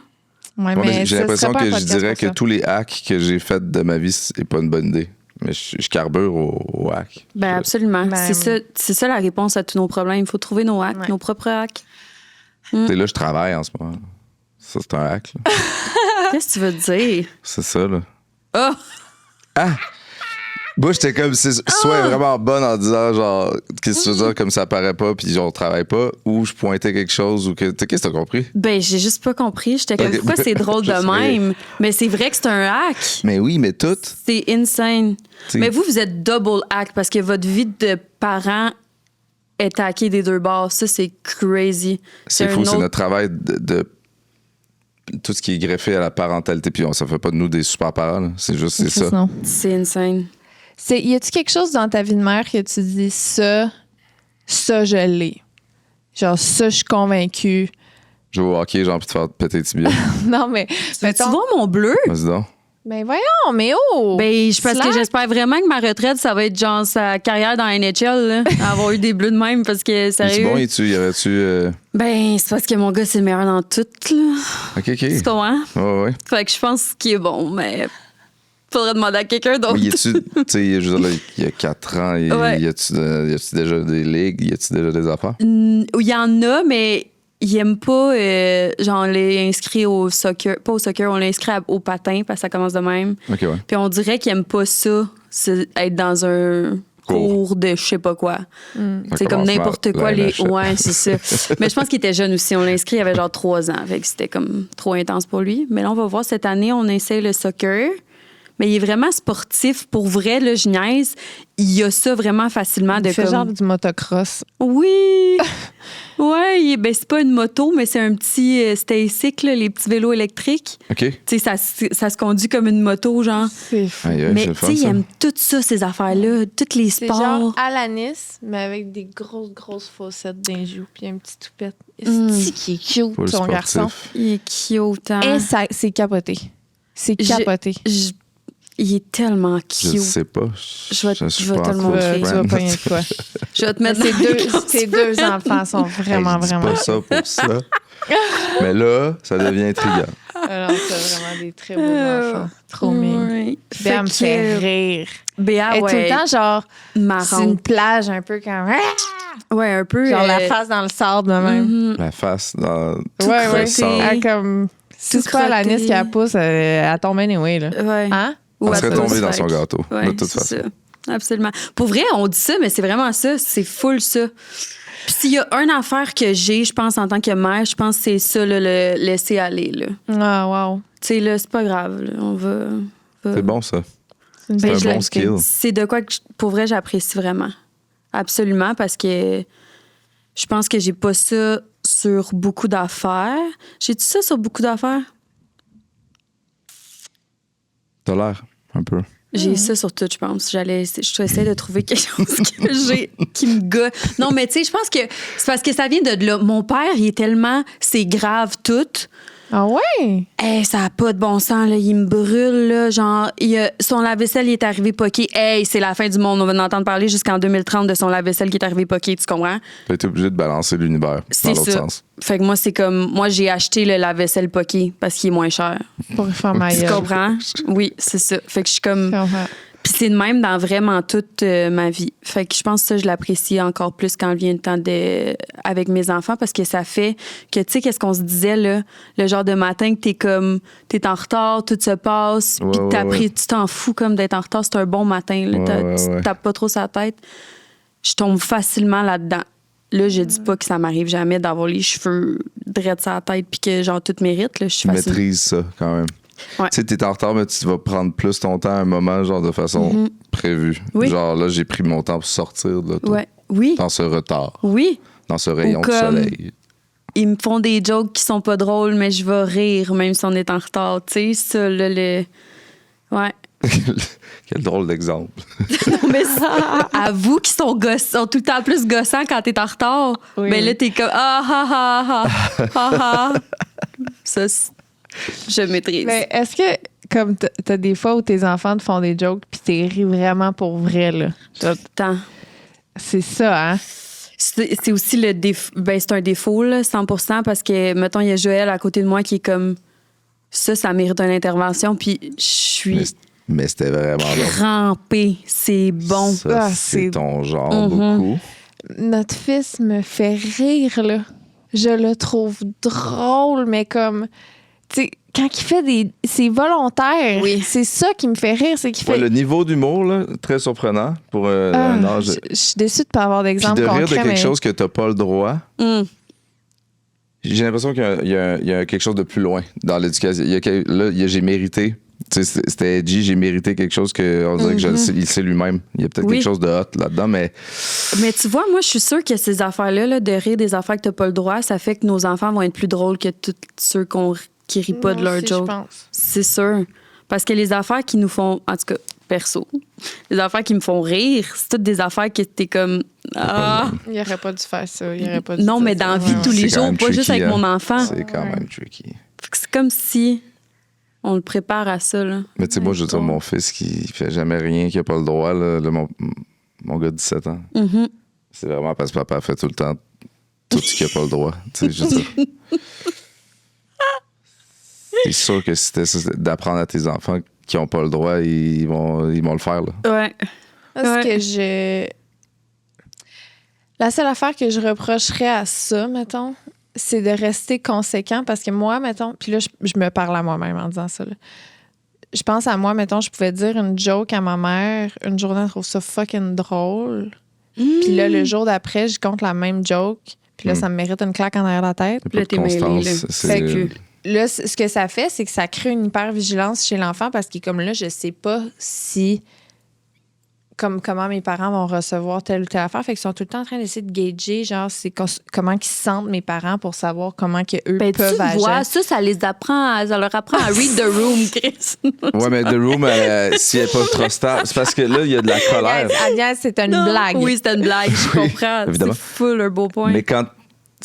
ouais, Ouais, mais mais j'ai ça l'impression serait pas que un je podcast dirais pour que ça. tous les hacks que j'ai faits de ma vie, c'est pas une bonne idée. Mais je carbure au hack. Ben absolument. Ben, C'est ça la réponse à tous nos problèmes. Il faut trouver nos hacks, Ouais. nos propres hacks. Tu sais, là, je travaille en ce moment. Ça, c'est un hack. là. Qu'est-ce que tu veux dire? C'est ça, là. Oh! Ah! Moi, j'étais comme, soit vraiment bonne en disant, genre, qu'est-ce que tu veux dire, comme ça paraît pas, puis genre, on travaille pas, ou je pointais quelque chose, ou que. Tu sais, qu'est-ce que t'as compris? Ben, j'ai juste pas compris. J'étais comme, Ok. pourquoi c'est drôle Je de sais. même? Mais c'est vrai que c'est un hack. Mais oui, mais tout. C'est insane. T'sais. Mais vous êtes double hack parce que votre vie de parent est hackée des deux bords. Ça, c'est crazy. C'est un fou, c'est autre- notre travail de tout ce qui est greffé à la parentalité, puis ça fait pas de nous des super parents, là. C'est juste, c'est ça. Non. C'est insane. Y a-tu quelque chose dans ta vie de mère que tu dis ça je l'ai? Genre, ça, je suis convaincue. Je vais au hockey, j'ai envie de faire péter les tibias. Non, mais. Tu mettons- vois mon bleu? Vas-y donc. Ben voyons, mais oh! Ben, parce que Slack. j'espère vraiment que ma retraite, ça va être genre sa carrière dans la NHL, là, avoir eu des bleus de même, parce que C'est sérieux. bon, y aurait-tu. Ben, c'est parce que mon gars, c'est le meilleur dans tout, là. Ok. Tu comprends? Ouais. Fait que je pense qu'il est bon, mais faudrait demander à quelqu'un d'autre. Mais y a-tu, tu sais, je veux dire, là, il y a 4 ans, Ouais. y a-tu déjà des ligues, y a-tu déjà des affaires? Il y en a, mais il aime pas, genre, on l'a inscrit au soccer, pas au soccer, on l'a inscrit au patin, parce que ça commence de même. Ok, ouais. Puis on dirait qu'il aime pas ça, être dans un cours de je sais pas quoi. C'est comme commence n'importe mal, quoi. la NHL. Ouais, c'est ça. Mais je pense qu'il était jeune aussi. On l'a inscrit, il avait genre 3 ans. Fait que c'était comme trop intense pour lui. Mais là, on va voir cette année, on essaie le soccer. Mais il est vraiment sportif. Pour vrai, là, je niaise. Il y a ça vraiment facilement de Il fait comme... genre du motocross. Oui! Ouais, ben c'est pas une moto, mais c'est un petit Staycycle, les petits vélos électriques. Ok. Tu sais, ça se conduit comme une moto, genre. C'est fou. Aïe, aïe, Mais c'est le tu fun, sais, il ça. aime tout ça, ces affaires-là, tous les C'est sports. genre Alanis, mais avec des grosses fossettes d'un joue, puis un petit toupette. C'est qui est cute, Full ton garçon. sportif. Il est cute, hein? Et ça, c'est capoté. C'est J'ai- capoté. Il est tellement Je cute. sais pas. Je vais suis te pas le en montrer. close Tu vas friend. pogner de quoi? Je vais te mettre Tes deux enfants sont vraiment, Hey, je dis vraiment... pas ça pour ça. Mais là, ça devient intriguant. Alors, c'est vraiment des très beaux enfants. Trop mignons. Oui. Béa me fait rire. Béa, Elle est tout le ouais, temps, genre, c'est marrant. une plage un peu comme... Ouais, un peu. Genre la face dans le sable de même. Mhm. La face dans Tout Ouais, ouais. crotté. Elle, comme... Si Tout c'est pas crotté. l'anis qui la pousse, elle tombe anyway, là. Ouais. Hein? Ou Elle à serait cause tombée du dans fait son que- gâteau, Ouais, de toute c'est façon. ça. Absolument. Pour vrai, on dit ça, mais c'est vraiment ça. C'est full ça. Puis s'il y a une affaire que j'ai, je pense, en tant que mère, je pense que c'est ça, là, le laisser aller. Là. Ah, wow. Tu sais, là, c'est pas grave. Là. On va. C'est bon, ça. C'est une C'est belle un bon qualité. skill. C'est de quoi que, pour vrai, j'apprécie vraiment. Absolument, parce que je pense que j'ai pas ça sur beaucoup d'affaires. J'ai-tu ça sur beaucoup d'affaires? T'as l'air, un peu. J'ai ça sur tout, je pense. Je essaie de trouver quelque chose que j'ai qui me gosse. Non, mais tu sais, je pense que c'est parce que ça vient de là. Mon père, il est tellement... C'est grave tout. Ah ouais? Hey, ça n'a pas de bon sens, là. Il me brûle, là. Genre, son lave-vaisselle, il est arrivé poqué. Hey, c'est la fin du monde. On va en entendre parler jusqu'en 2030 de son lave-vaisselle qui est arrivé poqué, tu comprends? T'as été obligé de balancer l'univers dans C'est l'autre ça. sens. Fait que moi, c'est comme... Moi, j'ai acheté le lave-vaisselle poqué parce qu'il est moins cher. Pour faire ma Tu gueule. comprends? Oui, c'est ça. Fait que je suis comme... Je comprends. Puis c'est de même dans vraiment toute ma vie. Fait que je pense que ça, je l'apprécie encore plus quand vient le temps avec mes enfants parce que ça fait que, tu sais, qu'est-ce qu'on se disait, là, le genre de matin que t'es en retard, tout se passe, Ouais, puis ouais, ouais. tu t'en fous comme d'être en retard, c'est un bon matin, là, tu ouais. tapes pas trop sa tête. Je tombe facilement là-dedans. Là, je dis pas que ça m'arrive jamais d'avoir les cheveux drettes sur la tête puis que, genre, tout mérite, là, je suis Tu facile. maîtrises ça, quand même. Ouais. Tu sais, t'es en retard, mais tu vas prendre plus ton temps à un moment, genre, de façon prévue. Oui. Genre, là, j'ai pris mon temps pour sortir de l'auto. Ouais. Oui. Dans ce retard. Oui. Dans ce rayon de comme- soleil. Ils me font des jokes qui sont pas drôles, mais je vais rire même si on est en retard. Tu sais, ça, là, Ouais. Quel drôle d'exemple. Mais à vous qui sont tout le temps plus gossants quand t'es en retard, Oui, ben oui. là, t'es comme ah ah ah ah ah ah. Ça, je maîtrise. Mais est-ce que, comme t'as des fois où tes enfants te font des jokes puis t'es ri vraiment pour vrai, là? Genre, Tant. c'est ça, hein? C'est aussi le défaut. Ben, c'est un défaut, là, 100%, parce que, mettons, il y a Joël à côté de moi qui est comme ça mérite une intervention, puis je suis Mais c'était vraiment là. rampée. C'est bon. Ça, Ah, c'est c'est- ton genre beaucoup. Notre fils me fait rire, là. Je le trouve drôle, mais comme... Tu sais, quand il fait c'est volontaire. Oui. C'est ça qui me fait rire, c'est qu'il Ouais, fait... le niveau d'humour, là, très surprenant pour Ah, un âge. je suis déçue de ne pas avoir Puis d'exemple de rire de concret, quelque mais... chose que t'as pas le droit. Hum. J'ai l'impression qu'il y a quelque chose de plus loin dans l'éducation. J'ai mérité. Tu sais, c'était edgy, j'ai mérité quelque chose que on dirait que il sait lui-même. Il y a peut-être Oui. quelque chose de hot là-dedans, mais Mais tu vois, moi, je suis sûre que ces affaires-là, là, de rire des affaires que t'as pas le droit, ça fait que nos enfants vont être plus drôles que tous ceux qui rient pas de Moi leurs aussi, je jokes. pense. C'est sûr. Parce que les affaires qui nous font, en tout cas, perso, les affaires qui me font rire, c'est toutes des affaires que t'es comme. Ah! Il aurait pas dû faire ça. Il aurait pas dû Non, dire mais ça. dans la vie de tous C'est les quand jours, même pas juste tricky, avec hein. mon enfant. c'est quand Ouais. même tricky. Fait que c'est comme si on le prépare à ça, là. Mais tu sais, moi, je veux dire, mon fils qui fait jamais rien, qui a pas le droit, là, mon gars de 17 ans, Mhm. c'est vraiment parce que papa fait tout le temps tout ce qu'il a pas le droit. Tu sais, je veux dire. C'est sûr que si c'était d'apprendre à tes enfants qui ont pas le droit, ils vont le faire, là. Ouais. Parce Ouais. que la seule affaire que je reprocherais à ça, mettons, c'est de rester conséquent parce que moi, mettons, puis là, je me parle à moi-même en disant ça, là. Je pense à moi, mettons, je pouvais dire une joke à ma mère, une journée, elle trouve ça fucking drôle. Puis là, le jour d'après, je compte la même joke. Puis là, ça me mérite une claque en arrière de la tête. Il y a Là, pas t'es de mêlé, constance. là. Fait que là, ce que ça fait, c'est que ça crée une hyper-vigilance chez l'enfant parce qu'il est comme là, je sais pas si... comment mes parents vont recevoir telle ou telle affaire. Fait qu'ils sont tout le temps en train d'essayer de gager, genre, comment ils se sentent, mes parents, pour savoir comment que eux Ben, peuvent tu agir. vois, ça leur apprend à read the room, Chris. Ouais, mais The Room, si elle n'est pas trop stable, c'est parce que là, il y a de la colère. Agnès, c'est une Non. blague. Oui, c'était une blague, je comprends. évidemment. C'est full un beau point. Mais quand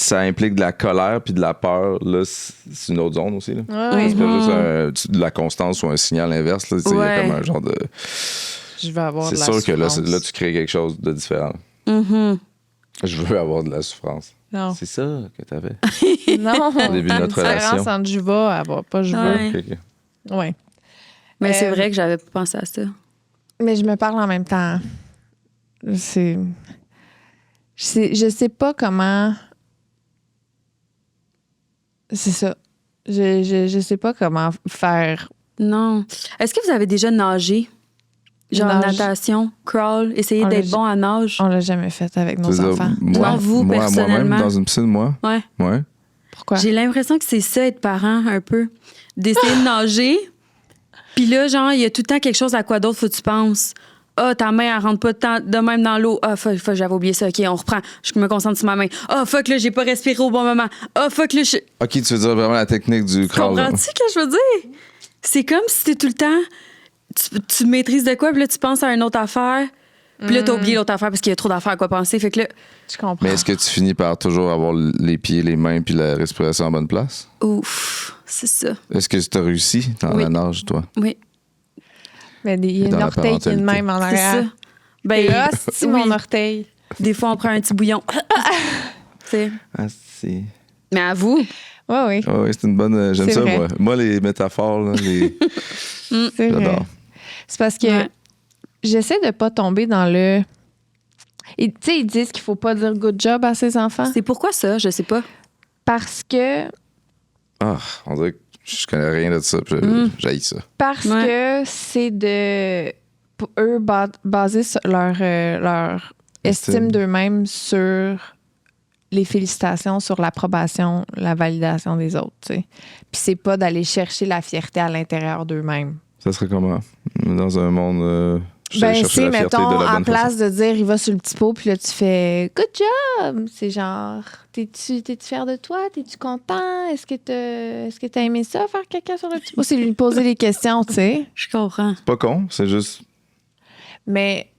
ça implique de la colère puis de la peur, là, c'est une autre zone aussi. Là. Oui. C'est pas juste de la constance ou un signal inverse. Là, il y a comme un genre de... Je veux avoir c'est de la sûr souffrance. que là, tu crées quelque chose de différent. Je veux avoir de la souffrance. Non. C'est ça que t'avais. Non. Au début de notre La différence relation. entre je vais, avoir pas je veux. Ouais. Ok. Ouais. Mais c'est vrai que j'avais pas pensé à ça. Mais je me parle en même temps. Je sais pas comment. C'est ça. Je sais pas comment faire. Non. Est-ce que vous avez déjà nagé? Genre natation, crawl, essayer On d'être l'a- bon à nage? On l'a jamais fait avec nos Tu veux dire, enfants. moi, Non, vous, moi, personnellement. moi-même, dans une piscine, moi? Ouais. Ouais. Pourquoi? J'ai l'impression que c'est ça, être parent, un peu. D'essayer de nager. Puis là, genre, il y a tout le temps quelque chose à quoi d'autre faut que tu penses. Ah, ta main, elle rentre pas de même dans l'eau. Ah, fuck, j'avais oublié ça. OK, on reprend. Je me concentre sur ma main. Ah, fuck, là, j'ai pas respiré au bon moment. Ah, fuck, là, je... OK, tu veux dire vraiment la technique du crawl. là. Comprends-tu ce que je veux dire? C'est comme si t'es tout le temps... Tu maîtrises de quoi, puis là, tu penses à une autre affaire. Puis là, t'as oublié l'autre affaire parce qu'il y a trop d'affaires à quoi penser. Fait que là... Je comprends. Mais est-ce que tu finis par toujours avoir les pieds, les mains puis la respiration en bonne place? Ouf, c'est ça. Est-ce que tu as réussi dans Oui. la nage, toi? Oui, Mais il y a Et dans une la orteil qui est de parentalité. même en c'est ça. arrière. Ben, Et là, c'est oui. mon orteil. Des fois, on prend un petit bouillon. Tu sais. Ah, c'est... Mais à vous, Oui, oui. Ah oui, c'est une bonne... J'aime C'est ça, vrai. moi. Moi, les métaphores, là, C'est vrai. j'adore. C'est parce que Ouais. j'essaie de pas tomber dans le. Tu sais, ils disent qu'il faut pas dire good job à ses enfants c'est pourquoi ça? Je sais pas. parce que Ah, on dirait que je connais rien de ça, puis j'haïs ça. que c'est de pour eux baser sur leur estime d'eux-mêmes sur les félicitations, sur l'approbation, la validation des autres, tu sais. Puis c'est pas d'aller chercher la fierté à l'intérieur d'eux-mêmes. Ça serait comment? Dans un monde... je Ben, cherche c'est, la fierté mettons, de la à bonne place façon. de dire il va sur le petit pot, puis là, tu fais good job. C'est genre, t'es-tu fier de toi? T'es-tu content? Est-ce que t'as aimé ça, faire caca sur le petit pot? C'est lui poser des questions, tu sais. Je comprends. C'est pas con, c'est juste... Mais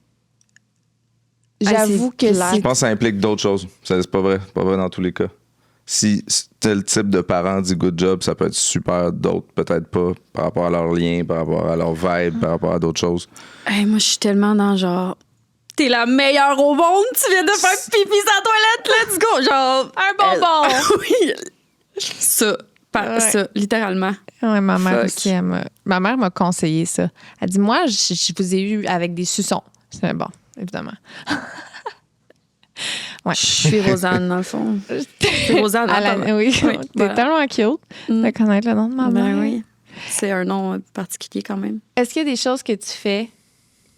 Ah, j'avoue c'est que plate. Je c'est. pense que ça implique d'autres choses. C'est pas vrai. Pas vrai dans tous les cas. Si tel type de parent dit good job, ça peut être super, d'autres peut-être pas, par rapport à leur lien, par rapport à leur vibe, par rapport à d'autres choses. Hey, moi, je suis tellement dans genre... T'es la meilleure au monde, tu viens de faire pipi sur la toilette, let's go! Genre... Un bonbon! oui! Ça, Ouais. ça, littéralement. Ouais, ma mère Fuck. aussi, ma mère m'a conseillé ça. Elle dit, moi, je vous ai eu avec des suçons. C'est bon, évidemment. Ouais. Je suis Rosanne, dans le fond. C'est Rosanne, attends. Oui, Oui, t'es voilà. tellement cute de connaître le nom de ma mère. Ben oui. C'est un nom particulier quand même. Est-ce qu'il y a des choses que tu fais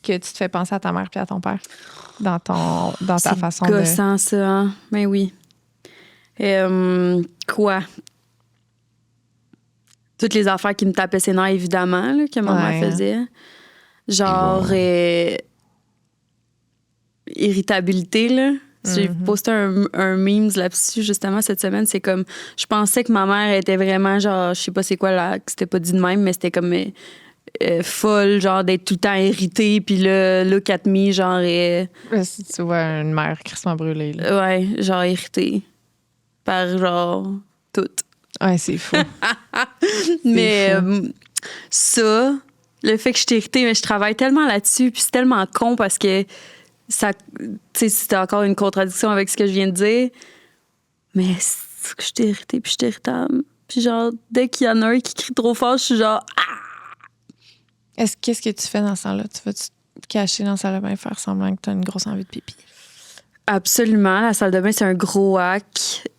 que tu te fais penser à ta mère puis à ton père dans ta C'est façon de... gossant, ça, hein? Ben oui. Quoi? Toutes les affaires qui me tapaient ses nerfs, évidemment, là, que ma Ouais. mère faisait. Genre... irritabilité, là. J'ai posté un memes là-dessus, justement, cette semaine. C'est comme... Je pensais que ma mère était vraiment, genre... Je sais pas c'est quoi, là, que c'était pas dit de même, mais c'était comme... folle, genre d'être tout le temps irritée, puis là, look at me, genre... Si tu vois une mère crissement brûlée. Là. ouais, genre irritée. Par genre... tout. Ouais, c'est fou. Mais ça, le fait que je suis irritée, mais je travaille tellement là-dessus, puis c'est tellement con parce que ça, tu sais, c'était encore une contradiction avec ce que je viens de dire. Mais c'est que je suis irritée, puis je suis irritable. Puis genre, dès qu'il y en a un qui crie trop fort, je suis genre, ah! Qu'est-ce que tu fais dans ce temps-là? Tu vas te cacher dans la salle de bain et faire semblant que tu as une grosse envie de pipi? Absolument. La salle de bain, c'est un gros hack.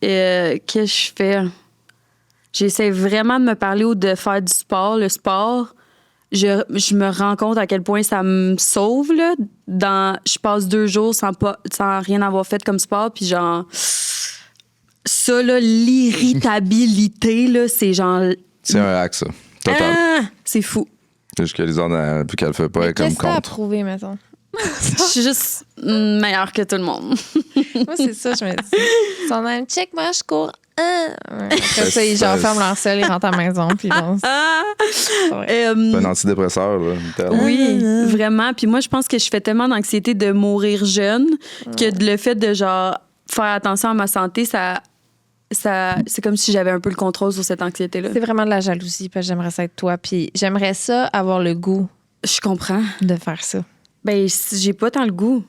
Qu'est-ce que je fais? J'essaie vraiment de me parler ou de faire du sport. Le sport, je me rends compte à quel point ça me sauve. Là. Je passe 2 jours sans rien avoir fait comme sport. Puis genre, ça, là, l'irritabilité, là, c'est genre... C'est un hack, ça. Total. Ah! C'est fou. C'est juste que les autres, puis qu'elle le fait pas, elle est comme Qu'est-ce que t'as à contre. prouver, mettons? Je suis juste meilleure que tout le monde. Moi, c'est ça, je me dis. Si on a un check, moi, je cours. Après ça, ils genre ferment leur selle, ils rentrent à la maison, puis ils vont... Ah! C'est un antidépresseur, là, littéralement. Oui, vraiment. Puis moi, je pense que je fais tellement d'anxiété de mourir jeune que le fait de, genre, faire attention à ma santé, ça c'est comme si j'avais un peu le contrôle sur cette anxiété-là. C'est vraiment de la jalousie, parce que j'aimerais ça être toi. Puis j'aimerais ça avoir le goût Je comprends. de faire ça. Ben, j'ai pas tant le goût.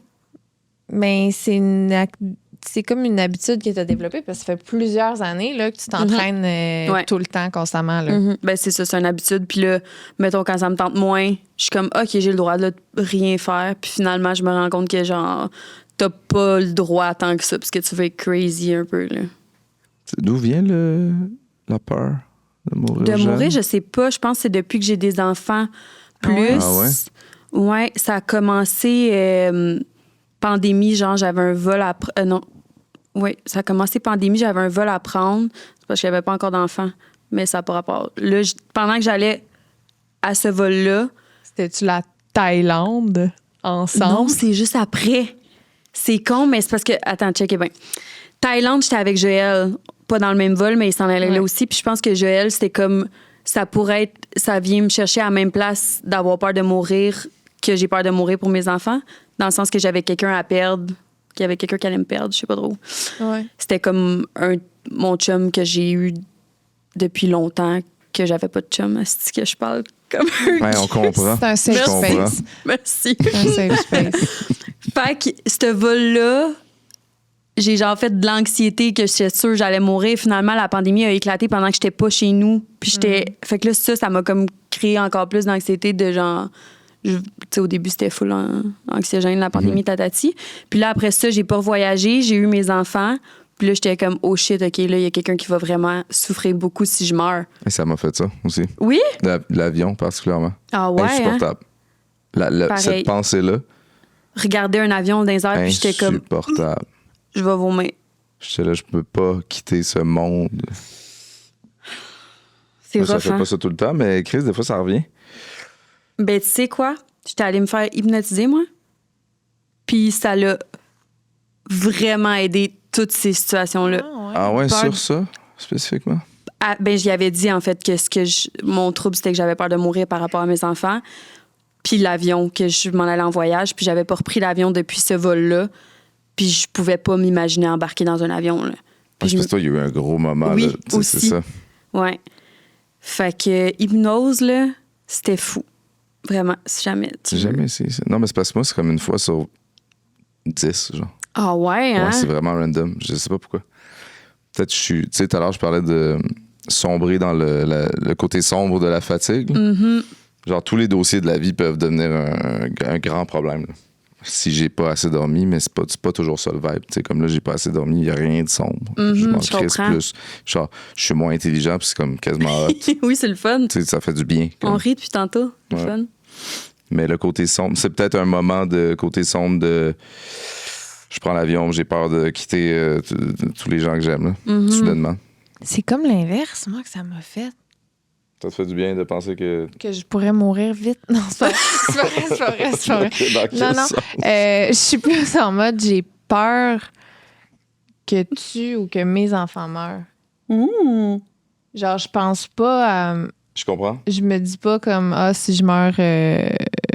Mais c'est comme une habitude que tu as développée parce que ça fait plusieurs années là, que tu t'entraînes Ouais. tout le temps, constamment. Là. Ben, c'est ça, c'est une habitude. Puis là, mettons, quand ça me tente moins, je suis comme, OK, j'ai le droit de rien faire. Puis finalement, je me rends compte que, genre, t'as pas le droit tant que ça, parce que tu vas être crazy un peu, là. D'où vient la peur de mourir? De jeune? mourir, je sais pas. Je pense que c'est depuis que j'ai des enfants plus. Ah ouais? Ouais, ça a commencé pandémie, genre, j'avais un vol à... non. Oui, ça a commencé pandémie, j'avais un vol à prendre. C'est parce que j'avais pas encore d'enfants. Mais ça n'a pas rapport. Là, pendant que j'allais à ce vol-là... C'était-tu la Thaïlande ensemble? Non, c'est juste après. C'est con, mais c'est parce que... Attends, checkez bien. Thaïlande, j'étais avec Joël. Pas dans le même vol, mais il s'en allait là aussi. Puis je pense que Joël, c'était comme... Ça pourrait être... Ça vient me chercher à la même place d'avoir peur de mourir que j'ai peur de mourir pour mes enfants. Dans le sens que j'avais quelqu'un à perdre, qu'il y avait quelqu'un qui allait me perdre, je sais pas trop. Ouais. C'était comme mon chum que j'ai eu depuis longtemps, que j'avais pas de chum. Est-ce que je parle comme un... Ouais, on comprend. C'est un safe Je comprends. space. Merci. Un safe space. Fait que ce vol-là, j'ai genre fait de l'anxiété que j'étais sûre que j'allais mourir. Finalement, la pandémie a éclaté pendant que j'étais pas chez nous. Puis j'étais... Fait que là, ça m'a comme créé encore plus d'anxiété de genre... Tu sais, au début, c'était full anxiogène, la pandémie, tatati. Puis là, après ça, j'ai pas revoyagé, j'ai eu mes enfants. Puis là, j'étais comme, oh shit, OK, là, il y a quelqu'un qui va vraiment souffrir beaucoup si je meurs. Et ça m'a fait ça aussi. Oui? L'avion, particulièrement. Ah ouais, hein? Insupportable. Pareil. Cette pensée-là, Regarder un avion dans les airs, puis j'étais comme, insupportable. je vais vomir. J'étais là, je peux pas quitter ce monde. C'est Ça rough, fait hein? pas ça tout le temps, mais Chris, des fois, ça revient. Ben, tu sais quoi? J'étais allée me faire hypnotiser, moi. Puis ça l'a vraiment aidé toutes ces situations-là. Ah ouais, Peur- sur ça, spécifiquement? Ah, ben, j'y avais dit, en fait, que mon trouble, c'était que j'avais peur de mourir par rapport à mes enfants. Puis l'avion, que je m'en allais en voyage. Puis j'avais pas repris l'avion depuis ce vol-là. Puis je pouvais pas m'imaginer embarquer dans un avion, là. Puis C'est parce que toi, il y a eu un gros moment. Oui, là, tu sais, aussi. c'est ça. Ouais. Fait que hypnose, là, c'était fou. Vraiment, si jamais. C'est jamais essayé ça. Non, mais c'est parce que moi, c'est comme une fois sur 10, genre. Ah ouais, hein? Ouais, c'est vraiment random. Je sais pas pourquoi. Peut-être je suis. Tu sais, tout à l'heure, je parlais de sombrer dans le côté sombre de la fatigue. Genre, tous les dossiers de la vie peuvent devenir un grand problème, là. Si j'ai pas assez dormi, mais c'est pas toujours ça le vibe. Tu sais, comme là, j'ai pas assez dormi, il y a rien de sombre. Je m'en je crisse comprends. plus. Genre, je suis moins intelligent, puis c'est comme quasiment hot. Tu Oui, c'est le fun. sais, ça fait du bien. comme. On rit depuis tantôt. C'est Ouais. fun. Mais le côté sombre, c'est peut-être un moment de côté sombre de. Je prends l'avion, j'ai peur de quitter tous les gens que j'aime, là, soudainement. C'est comme l'inverse, moi, que ça m'a fait. Ça te fait du bien de penser que. Que je pourrais mourir vite. Non, c'est pas vrai. C'est pas vrai, c'est pas vrai, c'est pas vrai. Dans quel Non, non. sens? Je suis plus en mode, j'ai peur que tu ou que mes enfants meurent. Genre, je pense pas à... Je comprends. Je me dis pas comme, ah, si je meurs,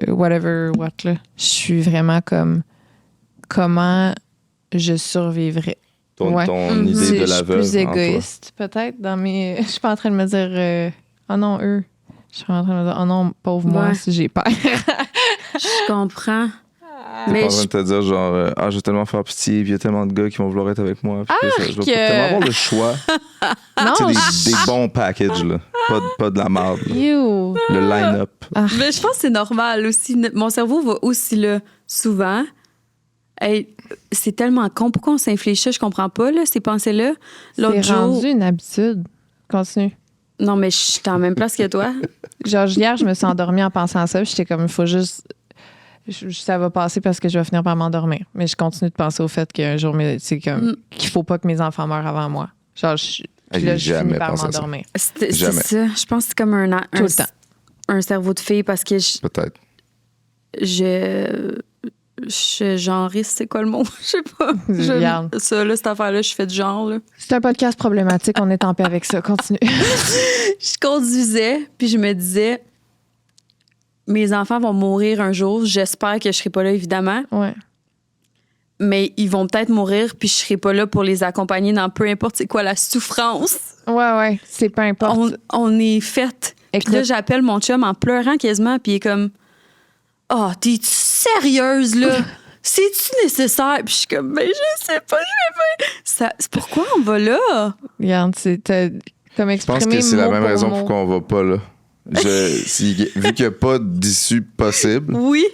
whatever, what, là. Je suis vraiment comme, comment je survivrais. Ton idée Je de suis la veuve. plus en toi. égoïste, peut-être, dans mes... Je suis pas en train de me dire, oh non, eux. Je suis en train de me dire, oh non, pauvre moi, Ouais. si j'ai peur. Je comprends. T'es Mais pas en train de te dire, genre, je vais tellement faire pitié, puis il y a tellement de gars qui vont vouloir être avec moi. Puis que je vais tellement avoir le choix. Non, Tu sais, des bons packages, là. Pas de la merde. là. you. Le line-up. Mais je pense que c'est normal aussi. Mon cerveau va aussi là souvent. Hey, c'est tellement con. Pourquoi on s'inflige ça? Je comprends pas, là, ces pensées-là. L'autre C'est jour... rendu une habitude. Continue. Non, mais je suis en même place que toi. Genre, hier, je me suis endormie en pensant à ça. Puis j'étais comme, il faut juste... Ça va passer parce que je vais finir par m'endormir. Mais je continue de penser au fait qu'un jour, c'est comme qu'il faut pas que mes enfants meurent avant moi. Genre, puis là, je J'ai finis jamais par pensé à ça. m'endormir. C'est Jamais. ça. Je pense que c'est comme Tout le temps. un cerveau de fille parce que Peut-être. je genriste, c'est quoi le mot? Je sais pas. Regarde. Ça, là, cette affaire-là, je fais du genre, là. C'est un podcast problématique. On est en paix avec ça. Continue. Je conduisais, puis je me disais, mes enfants vont mourir un jour. J'espère que je serai pas là, évidemment. Ouais. mais ils vont peut-être mourir, puis je serai pas là pour les accompagner dans peu importe c'est quoi la souffrance. Ouais, c'est peu importe. On est fait. Puis là, j'appelle mon chum en pleurant quasiment, puis il est comme « Oh, t'es-tu sérieuse, là? C'est-tu nécessaire? » Puis je suis comme « Ben, je sais pas, je vais pas. » C'est pourquoi on va là? Regarde, t'as comme exprimé. Je pense que c'est la mot même pour raison mot. pourquoi on va pas là. Vu qu'il n'y a pas d'issue possible, Oui.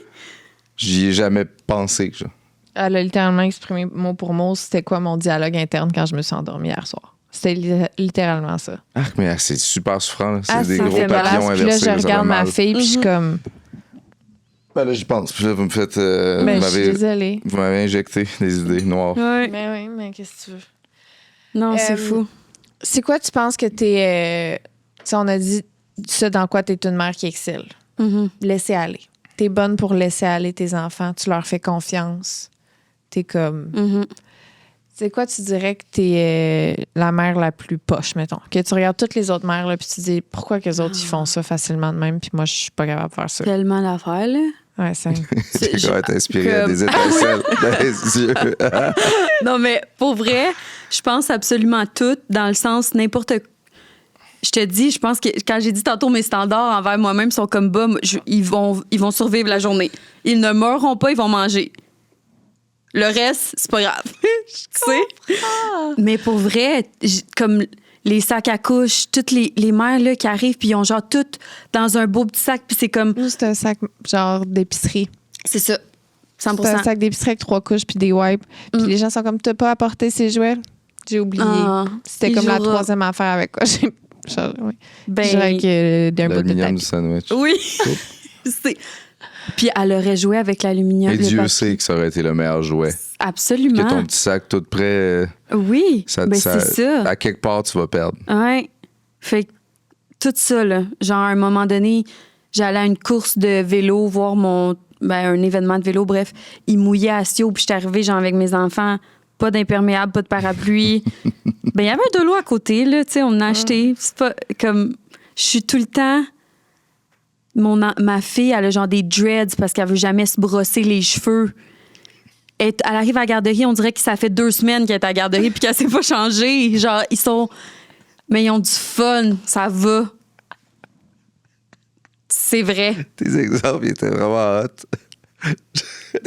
j'y ai jamais pensé. Genre. Elle a littéralement exprimé mot pour mot c'était quoi mon dialogue interne quand je me suis endormie hier soir. C'était littéralement ça. Ah, mais c'est super souffrant. Là. C'est Ah, des ça gros fait papillons malaise. Puis là, inversés. je ça fait regarde ma mal. fille, puis je suis comme... Ben là, j'y pense. Puis là, vous me faites... Ben, je suis désolée. Vous m'avez injecté des idées noires. Ouais. Mais oui, mais qu'est-ce que tu veux? Non, c'est fou. C'est quoi tu penses que t'es... tu sais, on a dit ça dans quoi t'es une mère qui excelle. Laisser aller. T'es bonne pour laisser aller tes enfants. Tu leur fais confiance. T'es comme... C'est quoi tu dirais que t'es la mère la plus poche, mettons? Que tu regardes toutes les autres mères, là, puis tu te dis pourquoi que les autres, ils font ça facilement de même, puis moi, je suis pas capable de faire ça. Tellement d'affaires, là. Ouais, c'est... Tu vas être inspiré à des étincelles dans les yeux. Non, mais pour vrai, je pense absolument tout, dans le sens n'importe. Je te dis, je pense que quand j'ai dit tantôt mes standards envers moi-même sont comme bas, ils vont survivre la journée. Ils ne mourront pas, ils vont manger. Le reste, c'est pas grave. Tu sais? Mais pour vrai, comme les sacs à couches, toutes les mères là, qui arrivent, puis ils ont genre tout dans un beau petit sac, puis c'est comme. Nous, c'est un sac genre d'épicerie. C'est ça. 100%. C'est un sac d'épicerie avec 3 couches puis des wipes. Puis les gens sont comme, t'as pas apporté ces jouets? J'ai oublié. C'était comme la 3e affaire avec quoi j'ai changé. Oui. Ben, Genre avec d'un bout de L'aluminium tapis. du sandwich. oui. Puis elle aurait joué avec l'aluminium. Et le Dieu papier. sait que ça aurait été le meilleur jouet. Absolument. Que ton petit sac tout prêt, Oui, c'est ça. à quelque part, tu vas perdre. Ouais. Fait que tout ça, là, genre, à un moment donné, j'allais à une course de vélo, voir un événement de vélo, bref. Il mouillait à Sio, puis j'étais arrivée, genre, avec mes enfants, pas d'imperméable, pas de parapluie. Il y avait un de l'eau à côté, là, tu sais, on en a acheté. C'est pas comme... Je suis tout le temps... Ma fille, elle a genre des dreads parce qu'elle veut jamais se brosser les cheveux. Elle arrive à la garderie, on dirait que ça fait 2 semaines qu'elle est à la garderie puis qu'elle s'est pas changée. Genre, mais ils ont du fun, ça va. C'est vrai. Tes exemples, ils étaient vraiment hot.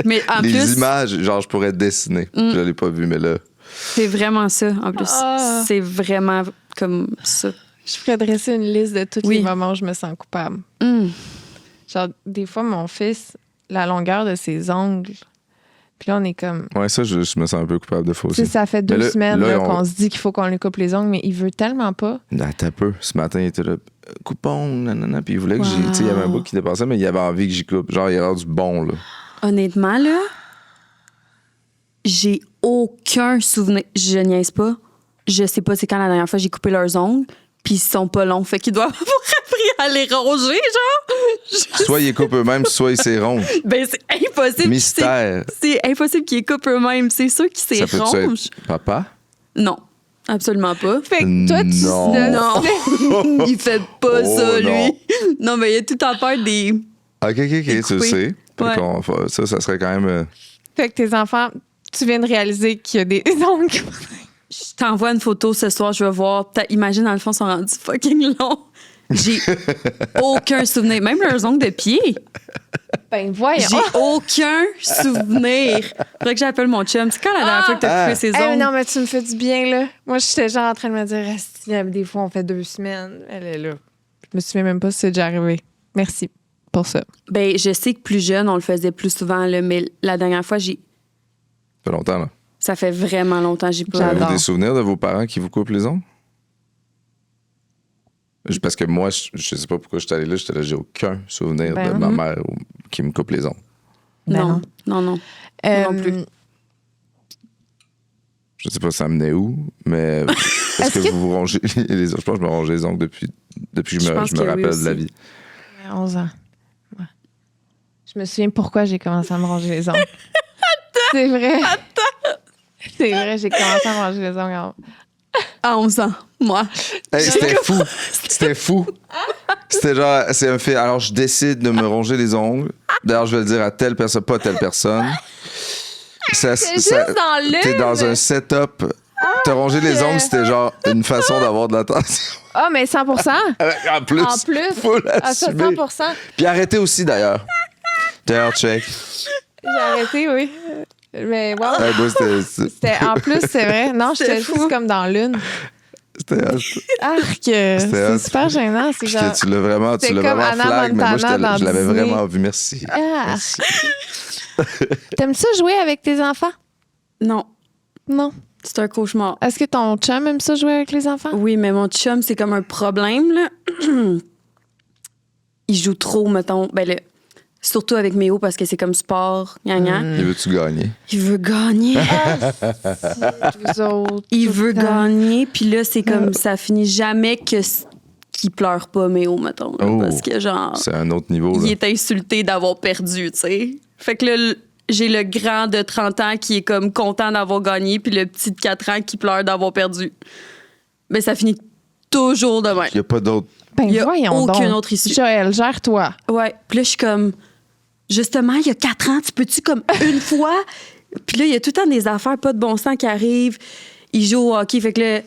Mais en Les plus, images, genre, je pourrais dessiner. Je l'ai pas vu, mais là... c'est vraiment ça, en plus. Ah. C'est vraiment comme ça. Je ferais dresser une liste de tous Oui. les moments où je me sens coupable. Genre, des fois, mon fils, la longueur de ses ongles. Puis là, on est comme... Ouais, ça, je me sens un peu coupable de faux Tu sais, aussi. ça fait 2 Mais là- semaines là, là, on- qu'on se dit qu'il faut qu'on lui coupe les ongles, mais il veut tellement pas. Attends un peu. Ce matin, il était là, coupon, nanana. Puis il voulait que j'y. Wow. Tu sais, il y avait un bout qui dépassait, mais il avait envie que j'y coupe. Genre, il a l'air du bon, là. Honnêtement, là, j'ai aucun souvenir. Je niaise pas. Je sais pas c'est quand la dernière fois j'ai coupé leurs ongles, puis ils sont pas longs. Fait qu'ils doivent avoir appris à les ronger, genre. Soit ils les coupent eux-mêmes, soit ils s'érongent. Ben, c'est impossible. Mystère. C'est impossible qu'ils les coupent eux-mêmes. C'est sûr qu'ils Ça peut-tu s'érongent. être papa? Non, absolument pas. Fait que toi, tu... Non. Non, il fait pas Oh, ça, non. lui. Non, mais il a tout en peur des... OK, tu le coupé. sais. Fait Ouais. ça serait quand même... Fait que tes enfants, tu viens de réaliser qu'il y a des ongles. Je t'envoie une photo ce soir, je vais voir. Imagine, dans le fond, ils sont rendus fucking longs. J'ai aucun souvenir. Même leurs ongles de pied. Ben voyons. J'ai aucun souvenir. Faudrait que j'appelle mon chum. C'est quand la dernière fois que t'as coupé ses Eh, ongles? non, mais tu me fais du bien, là. Moi, j'étais genre en train de me dire, Asti, des fois, on fait 2 semaines. Elle est là. Je me souviens même pas si c'est déjà arrivé. Merci pour ça. Ben, je sais que plus jeune, on le faisait plus souvent, là, mais la dernière fois, Ça fait longtemps, là. ça fait vraiment longtemps que j'ai pas... J'adore. Avez-vous des souvenirs de vos parents qui vous coupent les ongles? Parce que moi, je sais pas pourquoi j'étais allé là, j'ai aucun souvenir Ben, de ma mère qui me coupe les ongles. Non, non. Non plus. Je sais pas ça menait où, mais est-ce que vous rongez les ongles? Je pense que je me ronge les ongles depuis que Je pense je me que oui rappelle aussi. de la vie. 11 ans. Ouais. Je me souviens pourquoi j'ai commencé à me ronger les ongles. C'est vrai. C'est vrai, j'ai commencé à me ronger les ongles. À 11 ans, moi. Hey, c'était fou. C'était fou. C'était genre, c'est un fait. Alors, je décide de me ronger les ongles. D'ailleurs, je vais le dire à telle personne, pas telle personne. ça, C'est juste dans l'une. t'es dans un setup. Te ronger les ongles, c'était genre une façon d'avoir de l'attention. Ah, mais 100 En plus. En plus. Faut Ah, ça, l'assumer. 100 Puis arrêtez aussi, d'ailleurs. D'ailleurs, check. J'ai arrêté, oui. Mais wow. Moi, C'était, en plus, c'est vrai. Non, j'étais juste comme dans l'une. c'était Arc, c'est super gênant. C'est genre... Tu l'as vraiment, C'est comme Anna flag, mais moi, Montana dans je l'avais Disney. vraiment vu. Merci. Arc. T'aimes ça jouer avec tes enfants? Non, Non. c'est un cauchemar. Est-ce que ton chum aime ça jouer avec les enfants? Oui, mais mon chum, c'est comme un problème, là. Il joue trop, mettons. Ben, surtout avec Méo, parce que c'est comme sport, gna. Et veux-tu gagner? Il veut gagner. Vous autres, Il tout veut le temps. gagner, puis là, c'est comme ça finit jamais qu'il pleure pas, Méo, mettons. Là, Oh. parce que, genre, C'est un autre niveau, il là. est insulté d'avoir perdu, tu sais. Fait que là, j'ai le grand de 30 ans qui est comme content d'avoir gagné, puis le petit de 4 ans qui pleure d'avoir perdu. Mais ça finit toujours de même. Il n'y a pas d'autre. Ben, Il y a voyons aucune donc. autre issue. Joël, gère-toi. Ouais. Puis là, je suis comme, justement, il y a 4 ans, tu peux-tu comme une fois? Puis là, il y a tout le temps des affaires pas de bon sens qui arrivent. Il joue au hockey, fait que là,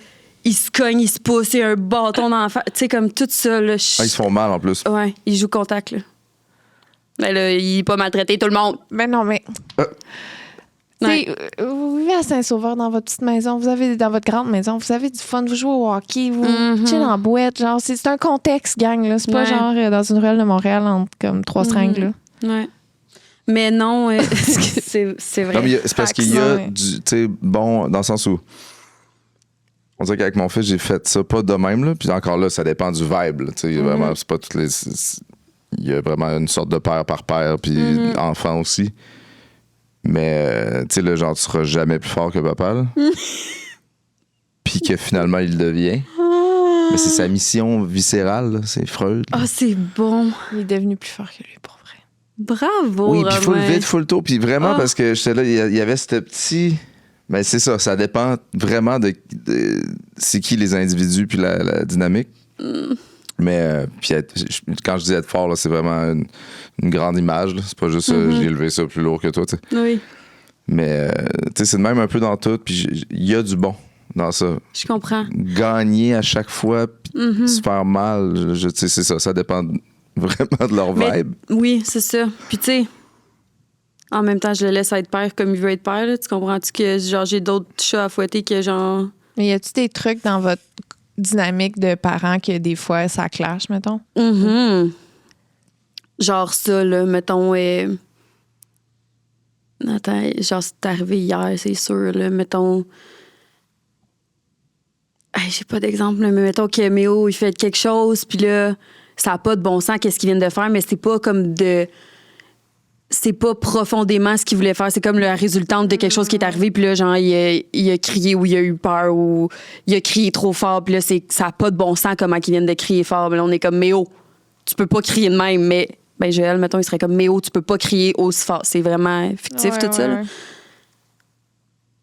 il se cogne, il se pousse, il y a un bâton dans la face. Tu sais, comme tout ça, là. Ah, ils se font mal, en plus. Ouais, il joue contact, là. Ben là, il est pas maltraité tout le monde. Ben non, mais... Tu sais, vous vivez à Saint-Sauveur dans votre petite maison, vous avez dans votre grande maison, vous avez du fun, vous jouez au hockey, vous chillez en boîte, genre c'est un contexte, gang, là. C'est pas Ouais. genre dans une ruelle de Montréal entre comme 3 seringues, là. Ouais. Mais non, c'est vrai. Non, mais c'est parce Fait que qu'il y ça, a ouais. du. Tu sais, bon, dans le sens où. On dirait qu'avec mon fils, j'ai fait ça pas de même, là. Puis encore là, ça dépend du vibe, là. Tu sais, vraiment, c'est pas toutes les. Il y a vraiment une sorte de père par père, puis enfant aussi. Mais, tu sais, le genre, tu seras jamais plus fort que papa, là. Puis que finalement, il le devient. Mais c'est sa mission viscérale, là. C'est Freud. là. Ah, c'est bon. Il est devenu plus fort que lui, pour vrai. Bravo, Oui, puis full Romain. vite, full tôt. Puis vraiment, Ah. parce que j'étais là, il y avait ce petit. Ben, c'est ça dépend vraiment de c'est qui les individus puis la dynamique. Mais puis quand je dis être fort, là, c'est vraiment une grande image. Là. C'est pas juste j'ai élevé ça plus lourd que toi. Tu sais. Oui, Mais tu sais, c'est de même un peu dans tout. Puis il y a du bon dans ça. je comprends. Gagner à chaque fois puis se faire mal, tu sais, c'est ça. Ça dépend vraiment de leur Mais- vibe. Oui, c'est ça. Puis tu sais, en même temps, je le laisse être père comme il veut être père. Là. Tu comprends-tu que genre j'ai d'autres chats à fouetter que genre... Mais y a-tu des trucs dans votre dynamique de parents que des fois ça clash, mettons? Mhm. Genre ça, là, mettons... Attends, genre c'est arrivé hier, c'est sûr, là, mettons... Hey, j'ai pas d'exemple, là, mais mettons que Méo, il fait quelque chose, puis là, ça a pas de bon sens qu'est-ce qu'il vient de faire, mais c'est pas comme de... C'est pas profondément ce qu'il voulait faire. C'est comme la résultante de quelque chose qui est arrivé, puis là, genre, il a crié ou il a eu peur ou il a crié trop fort, puis là, ça a pas de bon sens comment ils viennent de crier fort. Mais là, on est comme, Méo, tu peux pas crier de même, mais... Ben, Joël, mettons, il serait comme, Méo, tu peux pas crier aussi fort. C'est vraiment fictif, tout ça, là.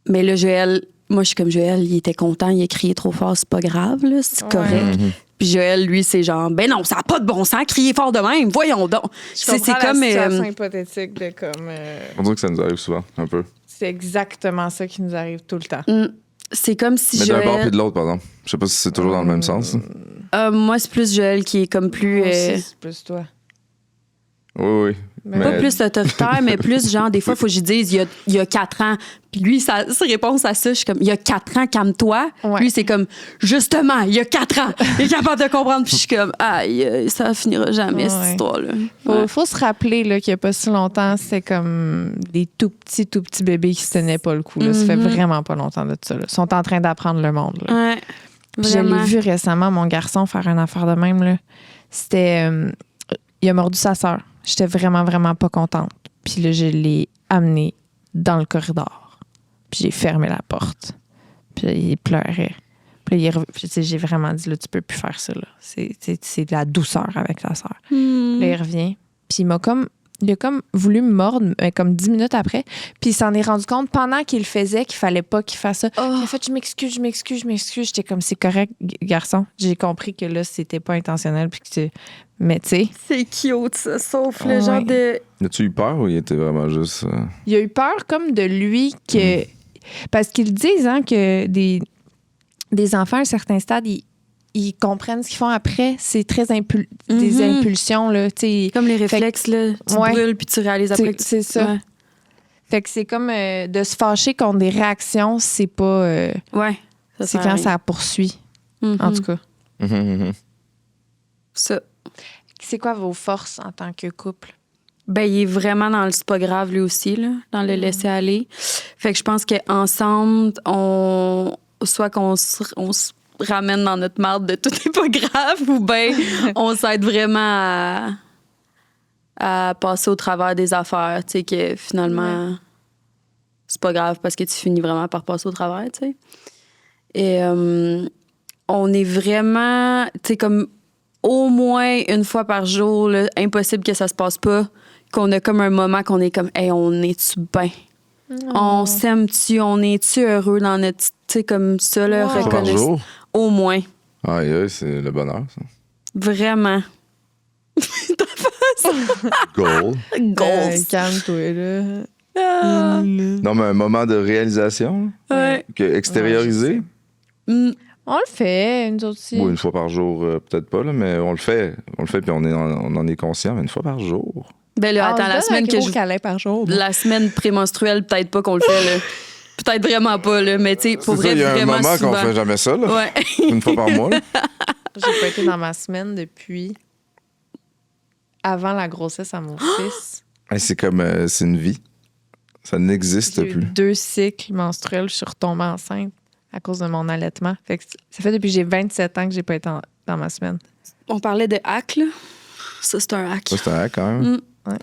Mais là, Joël, moi, je suis comme Joël, il était content, il a crié trop fort, c'est pas grave, là, c'est correct. Puis Joël, lui, c'est genre, ben non, ça n'a pas de bon sens, crier fort de même, voyons donc. C'est comme. hypothétique de comme. On dirait que ça nous arrive souvent, un peu. C'est exactement ça qui nous arrive tout le temps. C'est comme si Mais d'un bord Joël. puis de l'autre, par exemple. Je sais pas si c'est toujours dans le même sens. Moi, c'est plus Joël qui est comme plus. Moi aussi, c'est plus toi. Oui. Mais Pas plus autoritaire, mais plus genre, des fois, il faut que je dise, il y a 4 ans. Puis lui, sa réponse à ça, je suis comme, il y a 4 ans, calme-toi. Ouais. Lui, c'est comme, justement, il y a 4 ans. Il est capable de comprendre. Puis je suis comme, aïe, ça finira jamais, cette Ouais. histoire-là. Ouais. Faut se rappeler là, qu'il n'y a pas si longtemps, c'était comme des tout petits bébés qui se tenaient pas le coup. Là. Ça fait vraiment pas longtemps de ça. Là. Ils sont en train d'apprendre le monde. Là. Ouais. Puis je Vraiment. l'ai vu récemment, mon garçon, faire une affaire de même. Là. C'était... il a mordu sa sœur. J'étais vraiment, vraiment pas contente. Puis là, je l'ai amené dans le corridor. Puis j'ai fermé la porte. Puis là, il pleurait. Puis là, j'ai vraiment dit, là, tu peux plus faire ça. Là. C'est de la douceur avec ta sœur. Là, il revient. Puis il m'a comme il a comme voulu me mordre comme 10 minutes après. Puis il s'en est rendu compte pendant qu'il le faisait qu'il fallait pas qu'il fasse ça. Oh. Il a fait, je m'excuse. J'étais comme, c'est correct, garçon. J'ai compris que là, c'était pas intentionnel. Puis que mais tu sais. C'est cute, ça, sauf le genre de... As-tu eu peur ou il était vraiment juste... Il a eu peur comme de lui que... Parce qu'ils disent hein, que des enfants à un certain stade, ils comprennent ce qu'ils font après. C'est très des impulsions. Là, comme les réflexes, là, tu brûles puis tu réalises après que c'est ça. Ouais. Fait que c'est comme de se fâcher contre des réactions, c'est pas... c'est quand ça poursuit, en tout cas. Ça. C'est quoi vos forces en tant que couple? Ben, il est vraiment dans le c'est pas grave, lui aussi, là, dans le laisser aller. Fait que je pense qu'ensemble, soit qu'on se ramène dans notre marde de tout est pas grave, ou bien on s'aide vraiment à passer au travers des affaires, tu sais, que finalement, c'est pas grave parce que tu finis vraiment par passer au travers, tu sais. Et on est vraiment, tu sais, comme au moins une fois par jour, là, impossible que ça se passe pas, qu'on a comme un moment qu'on est comme, hey, on est-tu bien? On s'aime-tu? On est-tu heureux dans notre, tu sais, comme ça, là, reconnaissance. Au moins. Aïe, c'est le bonheur, ça. Vraiment. Goal. Calme-toi, là. Non, mais un moment de réalisation, extérioriser. On le fait, nous autres aussi. Ou une fois par jour, peut-être pas, là, mais on le fait puis on en est conscient, mais une fois par jour. Ben là, attends, la semaine que câlin par jour. La semaine prémenstruelle, peut-être pas qu'on le fait, là. Peut-être vraiment pas, là, mais tu sais, pour vrai, il y a un vraiment moment souvent. qu'on fait jamais ça, là. Ouais. Une fois par mois, là. J'ai pas été dans ma semaine depuis avant la grossesse à mon fils. C'est comme, c'est une vie. Ça n'existe J'ai eu plus. 2 cycles menstruels, je suis retombée enceinte à cause de mon allaitement. Fait que ça fait depuis que j'ai 27 ans que j'ai pas été dans ma semaine. On parlait de hack, là. Ça, c'est un hack. Ça, c'est un hack, quand même. Ouais.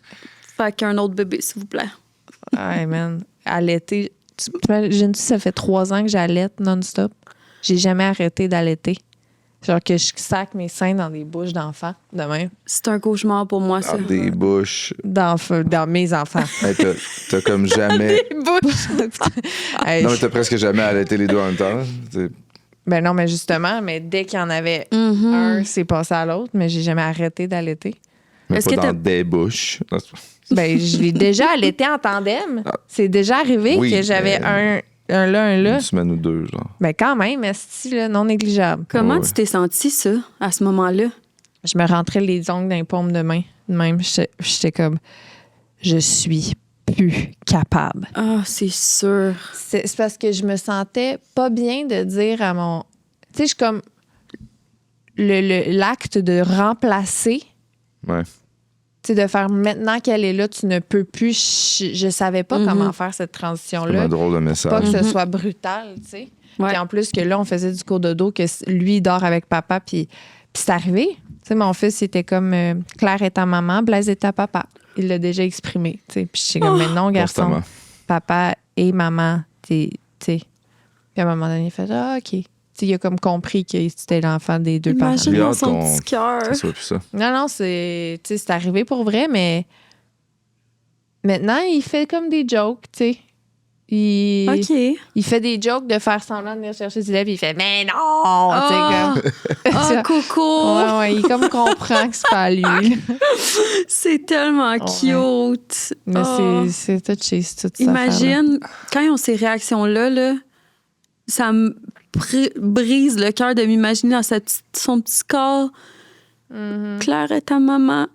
Fait qu'un autre bébé, s'il vous plaît. Hey, man. Allaiter. T'imagines-tu, ça fait 3 ans que j'allaite non-stop. J'ai jamais arrêté d'allaiter. Genre que je sac mes seins dans des bouches d'enfants, de même. C'est un cauchemar pour moi, ça. Dans des bouches. Dans mes enfants. Hey, t'as comme jamais... Des bouches! Hey, Non, mais t'as presque jamais allaité les deux en même temps. Ben non, mais justement, mais dès qu'il y en avait un, c'est passé à l'autre, mais j'ai jamais arrêté d'allaiter. Mais Est-ce pas que dans des bouches. Ben, je l'ai déjà allaité en tandem. C'est déjà arrivé que j'avais un là, un là. Une semaine ou 2, genre. Ben quand même, esti, là, non négligeable. Comment tu t'es senti, ça, à ce moment-là? Je me rentrais les ongles dans les paumes de main. De même, j'étais comme, je suis plus capable. Ah, c'est sûr. C'est parce que je me sentais pas bien de dire à mon... Tu sais, je suis comme... L'acte de remplacer... Ouais. Tu sais, de faire maintenant qu'elle est là, tu ne peux plus. Je savais pas comment faire cette C'est transition-là. un drôle de message. Pas que ce soit brutal, tu sais. Ouais. Puis en plus que là, on faisait du cours de dos, que lui, il dort avec papa, puis c'est arrivé. Tu sais, mon fils, il était comme Claire est ta maman, Blaise est ta papa. Il l'a déjà exprimé, tu sais. Puis je suis comme, mais non, garçon, Constamment. papa et maman, tu sais. Puis à un moment donné, il fait, ah, OK. T'sais, il a comme compris que c'était l'enfant des deux parents. Imagine J'ai dans hâte son qu'on- petit cœur. Ça soit plus ça. Non, c'est arrivé pour vrai, mais maintenant, il fait comme des jokes, tu sais. OK. Il fait des jokes de faire semblant de venir chercher du lait, puis il fait « Mais non! Tu sais, comme... Oh, coco! Ouais, il comme comprend que c'est pas à lui. C'est tellement cute. Mais Oh. c'est touché, c'est toute ça. Imagine, quand ils ont ces réactions-là, là, ça me brise le cœur de m'imaginer dans son petit corps. Claire est ta maman.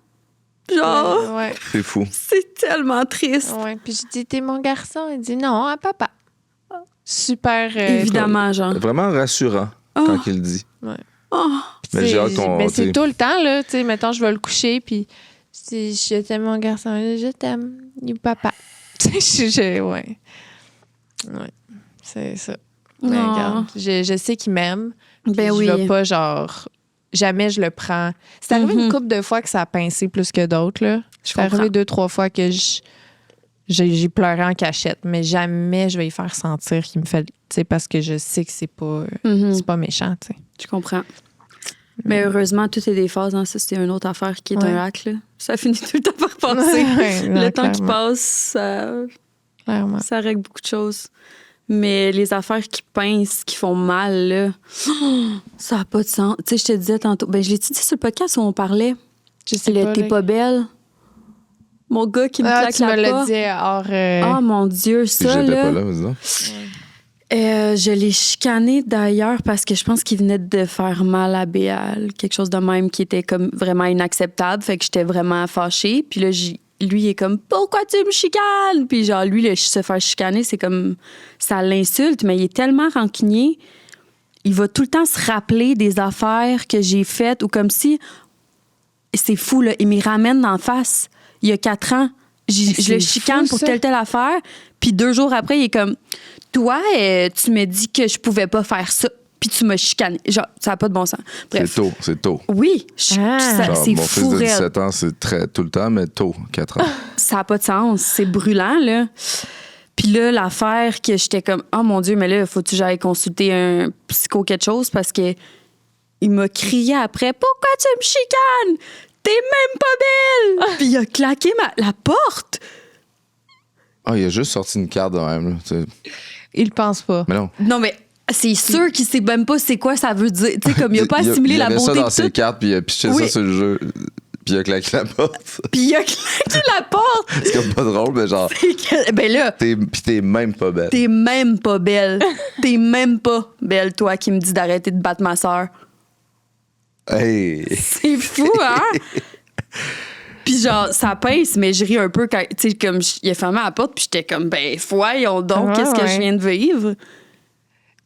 Genre, Ouais. C'est fou. c'est tellement triste. Ouais. Puis je dis « T'es mon garçon? » Il dit « Non, à papa. » Super... Évidemment, genre. Vraiment rassurant quand il le dit. Oh, Mais j'ai hâte qu'on- Mais c'est t'sais- tout le temps, là. Tu sais, mettons, je vais le coucher, puis je t'aime, mon garçon. Je t'aime, papa. Tu sais, ouais. Ouais. C'est ça. Mais Oh. regarde, je sais qu'il m'aime. Ben Je oui. vais pas, genre... Jamais je le prends. C'est arrivé une couple de fois que ça a pincé plus que d'autres, là. C'est arrivé 2-3 fois que j'ai pleuré en cachette, mais jamais je vais y faire sentir qu'il me fait... Tu sais, parce que je sais que c'est pas méchant, tu sais. Je comprends. Mais heureusement, tout est des phases. Hein. Ça, c'est une autre affaire qui est un hack. Là. Ça finit tout le temps par passer. Le temps qui passe, ça règle beaucoup de choses. Mais les affaires qui pincent, qui font mal, là, ça n'a pas de sens. Tu sais, je te disais tantôt, je l'ai dit sur le podcast où on parlait. Je sais pas. T'es pas belle. Mon gars qui me claque tu la me porte. l'as dit hors... Oh mon Dieu, Si ça, j'étais là. pas là, vas-y. Je l'ai chicané d'ailleurs parce que je pense qu'il venait de faire mal à Béal. Quelque chose de même qui était comme vraiment inacceptable. Fait que j'étais vraiment fâchée. Puis là, lui, il est comme « Pourquoi tu me chicanes? » Puis genre, lui, se faire chicaner, c'est comme... Ça l'insulte, mais il est tellement rancunier. Il va tout le temps se rappeler des affaires que j'ai faites ou comme si... C'est fou, là. Il me ramène d'en face. Il y a 4 ans, je le chicane pour telle affaire. Puis 2 jours après, il est comme... Toi, tu me dis que je pouvais pas faire ça, puis tu m'as chicané. Genre, ça n'a pas de bon sens. Bref. C'est tôt. Oui, c'est Mon fou. fils de 17 ans, c'est très tout le temps, mais tôt, 4 ans. Ça n'a pas de sens. C'est brûlant, là. Puis là, l'affaire que j'étais comme, oh mon Dieu, mais là, faut-tu que j'aille consulter un psycho quelque chose parce que il m'a crié après, pourquoi tu me chicanes? T'es même pas belle! Puis il a claqué la porte. Ah, il a juste sorti une carte de même. Là, il le pense pas. Mais non. Non, mais c'est sûr qu'il sait même pas c'est quoi ça veut dire. Tu sais, comme il a pas assimilé la beauté. Il a mis ça dans de ses tout. cartes, puis il a piché ça sur le jeu. Puis il a claqué la porte. Puis il a claqué la porte. C'est comme pas drôle, mais genre. Ben là. Puis t'es même pas belle. T'es même pas belle. T'es même pas belle, toi, qui me dis d'arrêter de battre ma soeur. Hey! C'est fou, hein? Puis genre, ça pince, mais je ris un peu quand, tu sais, comme il a fermé la porte, puis j'étais comme, ben, voyons donc, qu'est-ce que je viens de vivre?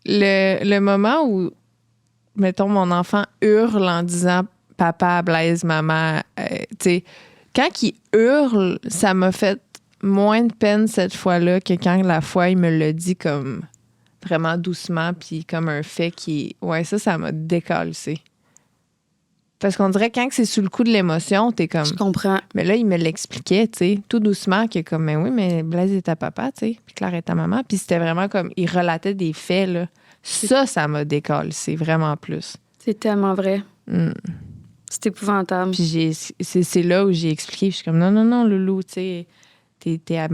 Le moment où, mettons, mon enfant hurle en disant « Papa, Blaise, maman », tu sais, quand il hurle, ça m'a fait moins de peine cette fois-là que quand la fois, il me l'a dit comme vraiment doucement, puis comme un fait qui... Ouais, ça m'a décalissé. Parce qu'on dirait que quand c'est sous le coup de l'émotion, t'es comme... Je comprends. Mais là, il me l'expliquait, tu sais, tout doucement, que comme, mais oui, mais Blaise est ta papa, tu sais, puis Claire est ta maman. Puis c'était vraiment comme, il relatait des faits, là. Ça m'a décalissé vraiment plus. C'est tellement vrai. C'est épouvantable. Puis c'est là où j'ai expliqué. Je suis comme, non, Loulou, tu sais, t'es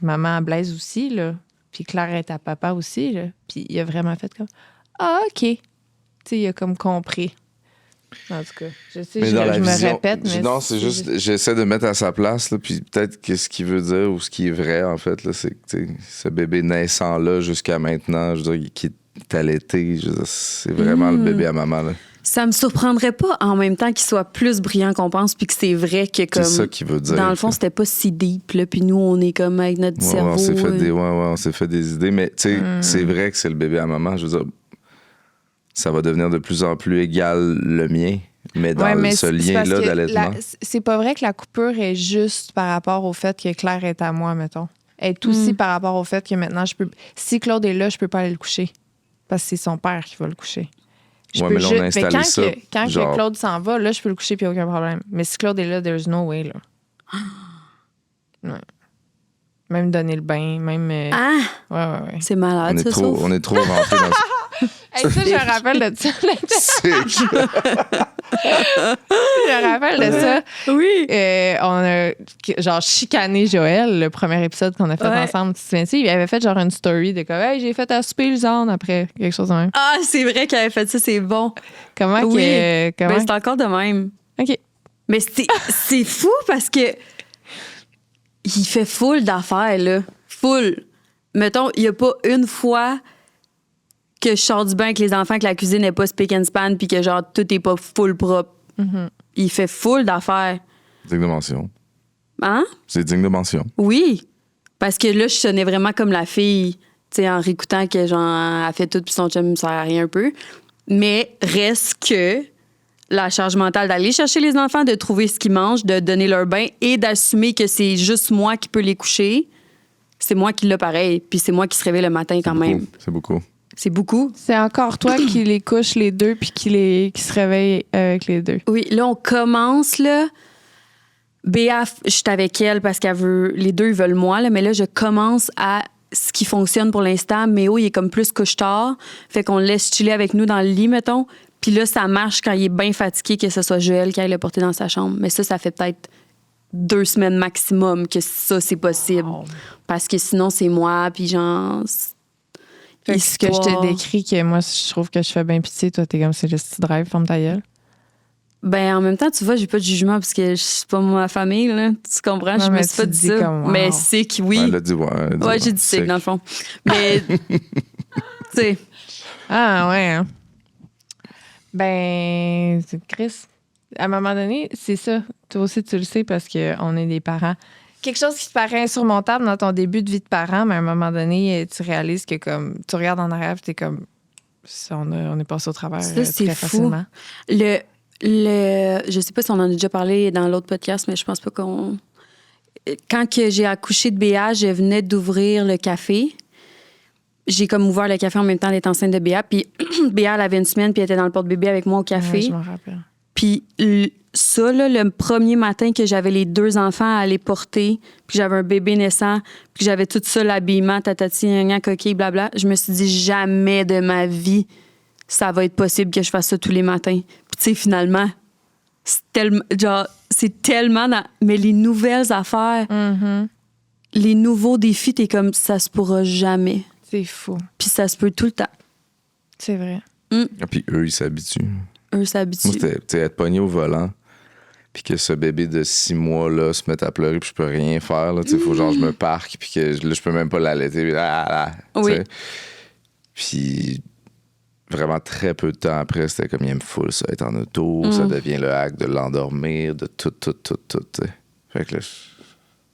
maman à Blaise aussi, là. Puis Claire est ta papa aussi, là. Puis il a vraiment fait comme, ah, OK. Tu sais, il a comme compris. En tout cas, je sais, je me répète, mais... Non, c'est juste, j'essaie de mettre à sa place, là, puis peut-être que ce qu'il veut dire ou ce qui est vrai, en fait, là, c'est que ce bébé naissant-là jusqu'à maintenant, je veux dire, qui est allaité, je veux dire, c'est vraiment le bébé à maman, là. Ça me surprendrait pas en même temps qu'il soit plus brillant qu'on pense, puis que c'est vrai que comme... C'est ça qu'il veut dire. Dans le fond, c'était pas si deep, là, puis nous, on est comme avec notre cerveau. On s'est fait des idées, mais tu sais, c'est vrai que c'est le bébé à maman, je veux dire... Ça va devenir de plus en plus égal le mien, mais dans ce lien-là d'allaitement. C'est pas vrai que la coupure est juste par rapport au fait que Claire est à moi, mettons. Elle est aussi par rapport au fait que maintenant, si Claude est là, je peux pas aller le coucher. Parce que c'est son père qui va le coucher. Mais là, on a installé ça. Quand que Claude s'en va, là, je peux le coucher puis aucun problème. Mais si Claude est là, there's no way, là. Ouais. Même donner le bain, même... Ouais. C'est malade, on est trop rentré dans ça. Hey, ça, je me rappelle de ça. Je me rappelle de ça. Oui. On a genre chicané Joël, le premier épisode qu'on a fait ensemble. Tu te souviens-tu? Il avait fait genre une story de comme, hey, j'ai fait à souper le zone après, quelque chose de même. Ah, c'est vrai qu'il avait fait ça, c'est bon. Comment Ben, c'est encore de même. OK. Mais c'est fou parce que il fait full d'affaires, là. Full. Mettons, il n'y a pas une fois que je sors du bain avec les enfants, que la cuisine n'est pas spick and span, puis que genre tout est pas full propre. Il fait full d'affaires. Digne de mention. Hein? C'est digne de mention. Oui. Parce que là, je sonnais vraiment comme la fille, tu sais, en réécoutant que genre, elle fait tout, puis son chum ne sert à rien un peu. Mais reste que la charge mentale d'aller chercher les enfants, de trouver ce qu'ils mangent, de donner leur bain et d'assumer que c'est juste moi qui peux les coucher, c'est moi qui l'ai pareil. Puis c'est moi qui se réveille le matin quand même. C'est beaucoup. C'est beaucoup. C'est encore toi qui les couche les deux puis qui se réveille avec les deux. Oui, là, on commence, là. Béa, je suis avec elle parce qu'elle veut... Les deux, ils veulent moi, là, mais là, je commence à ce qui fonctionne pour l'instant. Méo, il est comme plus couche-tard. Fait qu'on le laisse chiller avec nous dans le lit, mettons. Puis là, ça marche quand il est bien fatigué, que ce soit Joël qui aille le porter dans sa chambre. Mais ça fait peut-être 2 semaines maximum que ça, c'est possible. Wow. Parce que sinon, c'est moi, puis genre... Fait que ce que je te décris, que moi, je trouve que je fais bien pitié, toi, t'es comme c'est le petit drive, ferme ta gueule. Ben, en même temps, tu vois, j'ai pas de jugement parce que c'est pas ma famille, là. Tu comprends? Non, Je me mais suis pas tu dit dis ça. comme, wow. Mais c'est que oui. Elle a dit, Ouais, j'ai dit sick, dans le fond. Mais, tu sais. Ah, ouais. Hein? Ben, Chris, à un moment donné, c'est ça. Toi aussi, tu le sais parce qu'on est des parents. Quelque chose qui te paraît insurmontable dans ton début de vie de parent, mais à un moment donné, tu réalises que comme tu regardes en arrière et t'es comme on est passé au travers Ça, c'est très fou. facilement. Je sais pas si on en a déjà parlé dans l'autre podcast, mais je pense pas qu'on... Quand que j'ai accouché de Béa, je venais d'ouvrir le café. J'ai comme ouvert le café en même temps d'être enceinte de Béa. Puis Béa, elle avait 1 semaine, puis elle était dans le porte-bébé avec moi au café. Ouais, je m'en rappelle. Puis ça, là, le premier matin que j'avais les 2 enfants à aller porter, puis j'avais un bébé naissant, puis j'avais tout ça, l'habillement, tatati, gna, coquille, blabla, je me suis dit jamais de ma vie ça va être possible que je fasse ça tous les matins. Puis tu sais, finalement, c'est tellement dans... Mais les nouvelles affaires, les nouveaux défis, t'es comme, ça se pourra jamais. C'est fou. Puis ça se peut tout le temps. C'est vrai. Puis eux, ils s'habituent. Eux s'habituent. Moi, c'était être pogné au volant, puis que ce bébé de 6 mois là se mette à pleurer, puis je peux rien faire. Il faut genre je me parque, puis que là, je peux même pas l'allaiter. Oui. Puis vraiment très peu de temps après, c'était comme il me full ça, être en auto, ça devient le hack de l'endormir, de tout. T'sais. Fait que là,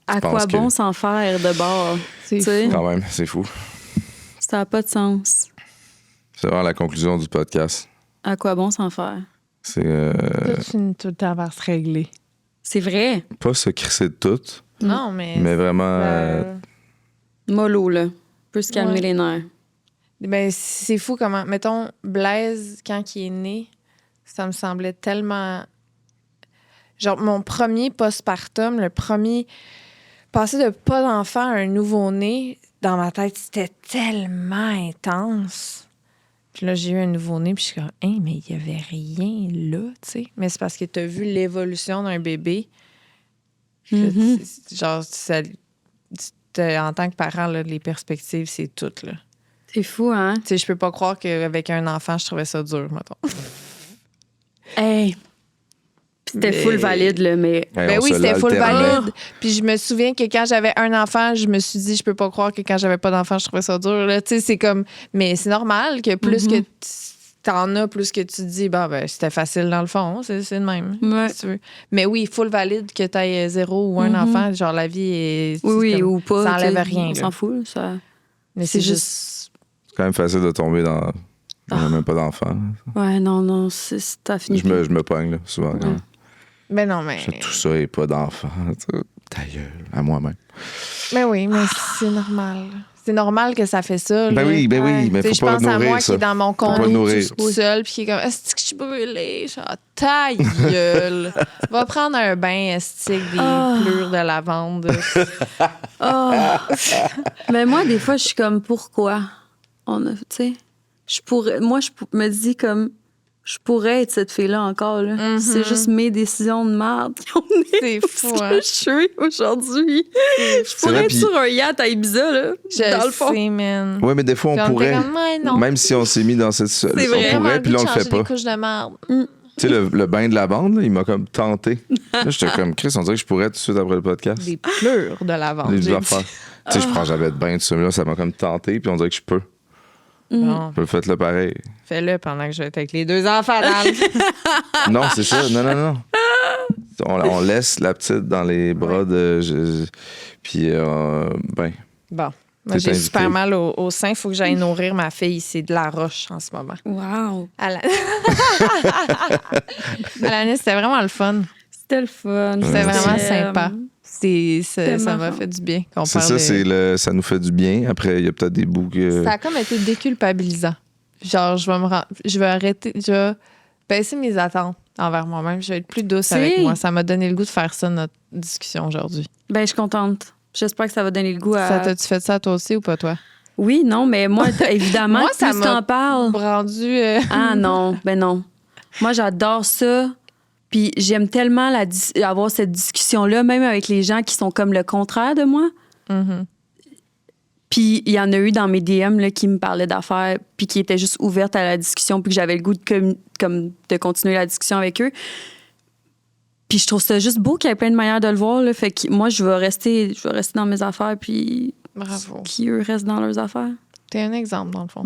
à quoi bon s'en faire de bord? C'est fou. Quand même, c'est fou. Ça n'a pas de sens. C'est vraiment la conclusion du podcast. À quoi bon s'en faire? C'est Tout le temps va se régler. C'est vrai. pas se crisser de tout, Non, mais vraiment... Mollo, là. Peut se calmer Ouais. les nerfs. Ben, c'est fou comment... Mettons, Blaise, quand il est né, ça me semblait tellement... Genre, mon premier postpartum, le premier... Passer de pas d'enfant à un nouveau-né, dans ma tête, c'était tellement intense. Puis là, j'ai eu un nouveau-né, puis je suis comme, hey, mais il y avait rien là, tu sais. Mais c'est parce que tu as vu l'évolution d'un bébé. Genre, en tant que parent, là, les perspectives, c'est tout, là. C'est fou, hein? Tu sais, je peux pas croire qu'avec un enfant, je trouvais ça dur, mettons. Hey! C'était Mais- full valide, là, mais... Ben on oui, se c'était full l'alternait. valide. Puis je me souviens que quand j'avais un enfant, je me suis dit, je peux pas croire que quand j'avais pas d'enfant, je trouvais ça dur. Là. Tu sais, c'est comme... Mais c'est normal que plus que t'en as, plus que tu te dis, ben c'était facile dans le fond. C'est le même. Ouais. Si tu veux. Mais oui, full valide que t'aies 0 ou un enfant. Genre, la vie est... Oui, comme- ou pas. Ça enlève t'sais, rien. On là. s'en fout, ça... Mais C'est c'est juste... juste... C'est quand même facile de tomber dans... On n'a même pas d'enfant. Ouais, non, t'as fini. Je me pogne, là, souvent. Quand Ben non, mais... je fais tout ça et pas d'enfant. Ta gueule, à moi-même. Ben oui, mais c'est normal. C'est normal que ça fait ça. Là. Ben oui, mais Tu sais, faut pas je pense à nourrir moi ça. qui est dans mon pas condo nourrir. tout seul puis qui est comme est-ce que je suis brûlée? Je suis ah, ta gueule. Va prendre un bain estique des pleurs de lavande. Mais moi, des fois, je suis comme, pourquoi? Tu sais, me dis comme, je pourrais être cette fille-là encore, là. C'est juste mes décisions de merde qui ont mené C'est fou, où hein? je suis aujourd'hui. Je pourrais vrai, être puis- sur un yacht à Ibiza, là, dans le fond. sais, man. Ouais, mais des fois, Puis on on pourrait. était comme, ouais, non. Même si on s'est mis dans cette vrai. on pourrait, puis là, on le fait pas. Des couches de merde. Tu sais, le bain de lavande, là, il m'a comme tenté. Là, j'étais comme, Chris, on dirait que je pourrais tout de suite après le podcast. Des pleurs de lavande. Les j'ai deux dit. affaires. Tu sais, je prends jamais de bain, tout ça, mais là, ça m'a comme tenté, puis on dirait que je peux. Bon, Faites-le pareil. fais-le pendant que je vais être avec les 2 enfants dans le... Non, c'est ça. Non. On laisse la petite dans les bras de. Puis, ben. Bon. T'es Moi, j'ai invité. super mal au sein. Il faut que j'aille nourrir ma fille. C'est de la roche en ce moment. Wow. Alanis, c'était vraiment le fun. C'était le fun. C'était vraiment sympa. C'était Ça m'a marrant. fait du bien qu'on C'est parle ça, de- ça nous fait du bien. Après, il y a peut-être des bouts que. Ça a comme été déculpabilisant. Genre, je vais arrêter, je vais baisser mes attentes envers moi-même. Je vais être plus douce Si. avec moi. Ça m'a donné le goût de faire ça, notre discussion aujourd'hui. Ben, je suis contente. J'espère que ça va donner le goût à... Ça t'as-tu fait ça toi aussi ou pas toi? Oui, non, mais moi, évidemment, Moi, ça plus m'a t'en parles... Rendu... Ah non, ben non. Moi, j'adore ça. Puis j'aime tellement avoir cette discussion-là, même avec les gens qui sont comme le contraire de moi. Mhm. Puis il y en a eu dans mes DM là, qui me parlaient d'affaires, puis qui étaient juste ouvertes à la discussion, puis que j'avais le goût de continuer la discussion avec eux. Puis je trouve ça juste beau qu'il y ait plein de manières de le voir. Là. Fait que moi, je vais rester dans mes affaires, puis Bravo. qui, eux, restent dans leurs affaires. T'es un exemple, dans le fond.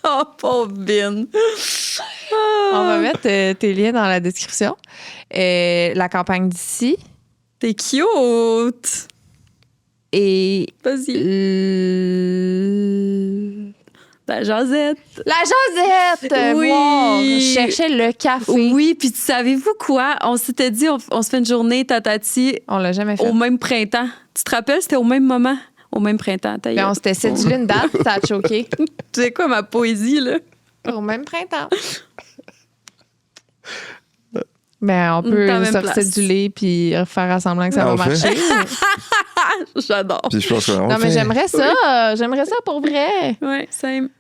Oh, pauvre Bin! On va mettre tes liens dans la description. La campagne d'ici. T'es cute! Et... Vas-y. La Josette. La Josette! Oui. Wow, je cherchais le café. Oui, puis savez-vous quoi? On s'était dit, on se fait une journée tatati On l'a jamais fait. au même printemps. Tu te rappelles? C'était au même moment. Au même printemps. Mais on s'était cédulé une date, ça a choqué. Tu sais quoi, ma poésie, là? Au même printemps. Ben, on peut Dans la se même place. recéduler puis faire semblant que ça va on fait. marcher. J'adore. Puis je pense qu'on Non, mais j'aimerais ça. J'aimerais ça pour vrai. Ouais, same.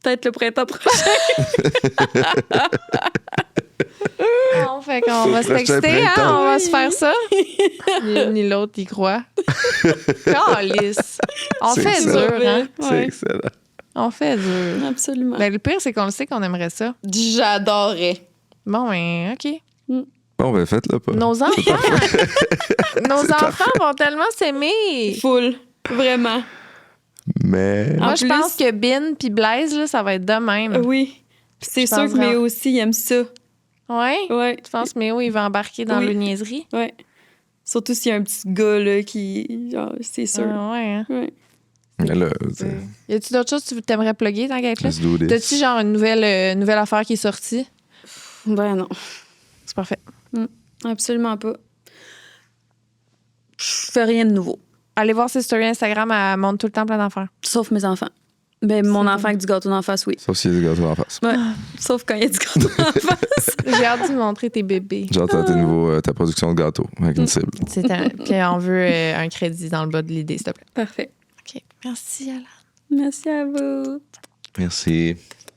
Peut-être le printemps prochain. On fait qu'on va se Prochain texter, hein? printemps. On va se faire ça. Ni l'une ni l'autre y croit. Calice. On C'est fait excellent. dur, hein? C'est Ouais. excellent. On fait dur. Absolument. Ben, le pire, c'est qu'on le sait qu'on aimerait ça. J'adorais. Bon, ben, OK. Bon, ben faites-le pas. Nos enfants, nos enfants vont tellement s'aimer. Full. Vraiment. Mais. En Moi, je plus- pense que Bin puis Blaise, là, ça va être de même. Oui. Puis c'est Je sûr pense que Méo vraiment. aussi, il aime ça. Ouais? Ouais. Tu penses que Méo, il va embarquer dans Oui. le niaiserie? Ouais. Surtout s'il y a un petit gars, là, qui. Genre, c'est sûr. Ah, ouais, hein? Ouais. Mais là, Y a-tu d'autres choses que tu t'aimerais plugger dans Gate là? let's do this. T'as-tu genre une nouvelle affaire qui est sortie? Ben non. C'est parfait. Absolument pas. Je fais rien de nouveau. Allez voir ses stories Instagram, elle montre tout le temps plein d'affaires. Sauf mes enfants. Ben, mon enfant avec du gâteau d'en face, oui. Sauf s'il y a des gâteaux en face. Ouais. Sauf quand il y a du gâteau en face. J'ai hâte de montrer tes bébés. J'entends ta production de gâteau avec une cible. Puis on veut un crédit dans le bas de l'idée, s'il te plaît. Parfait. OK. Merci, Alain. Merci à vous. Merci.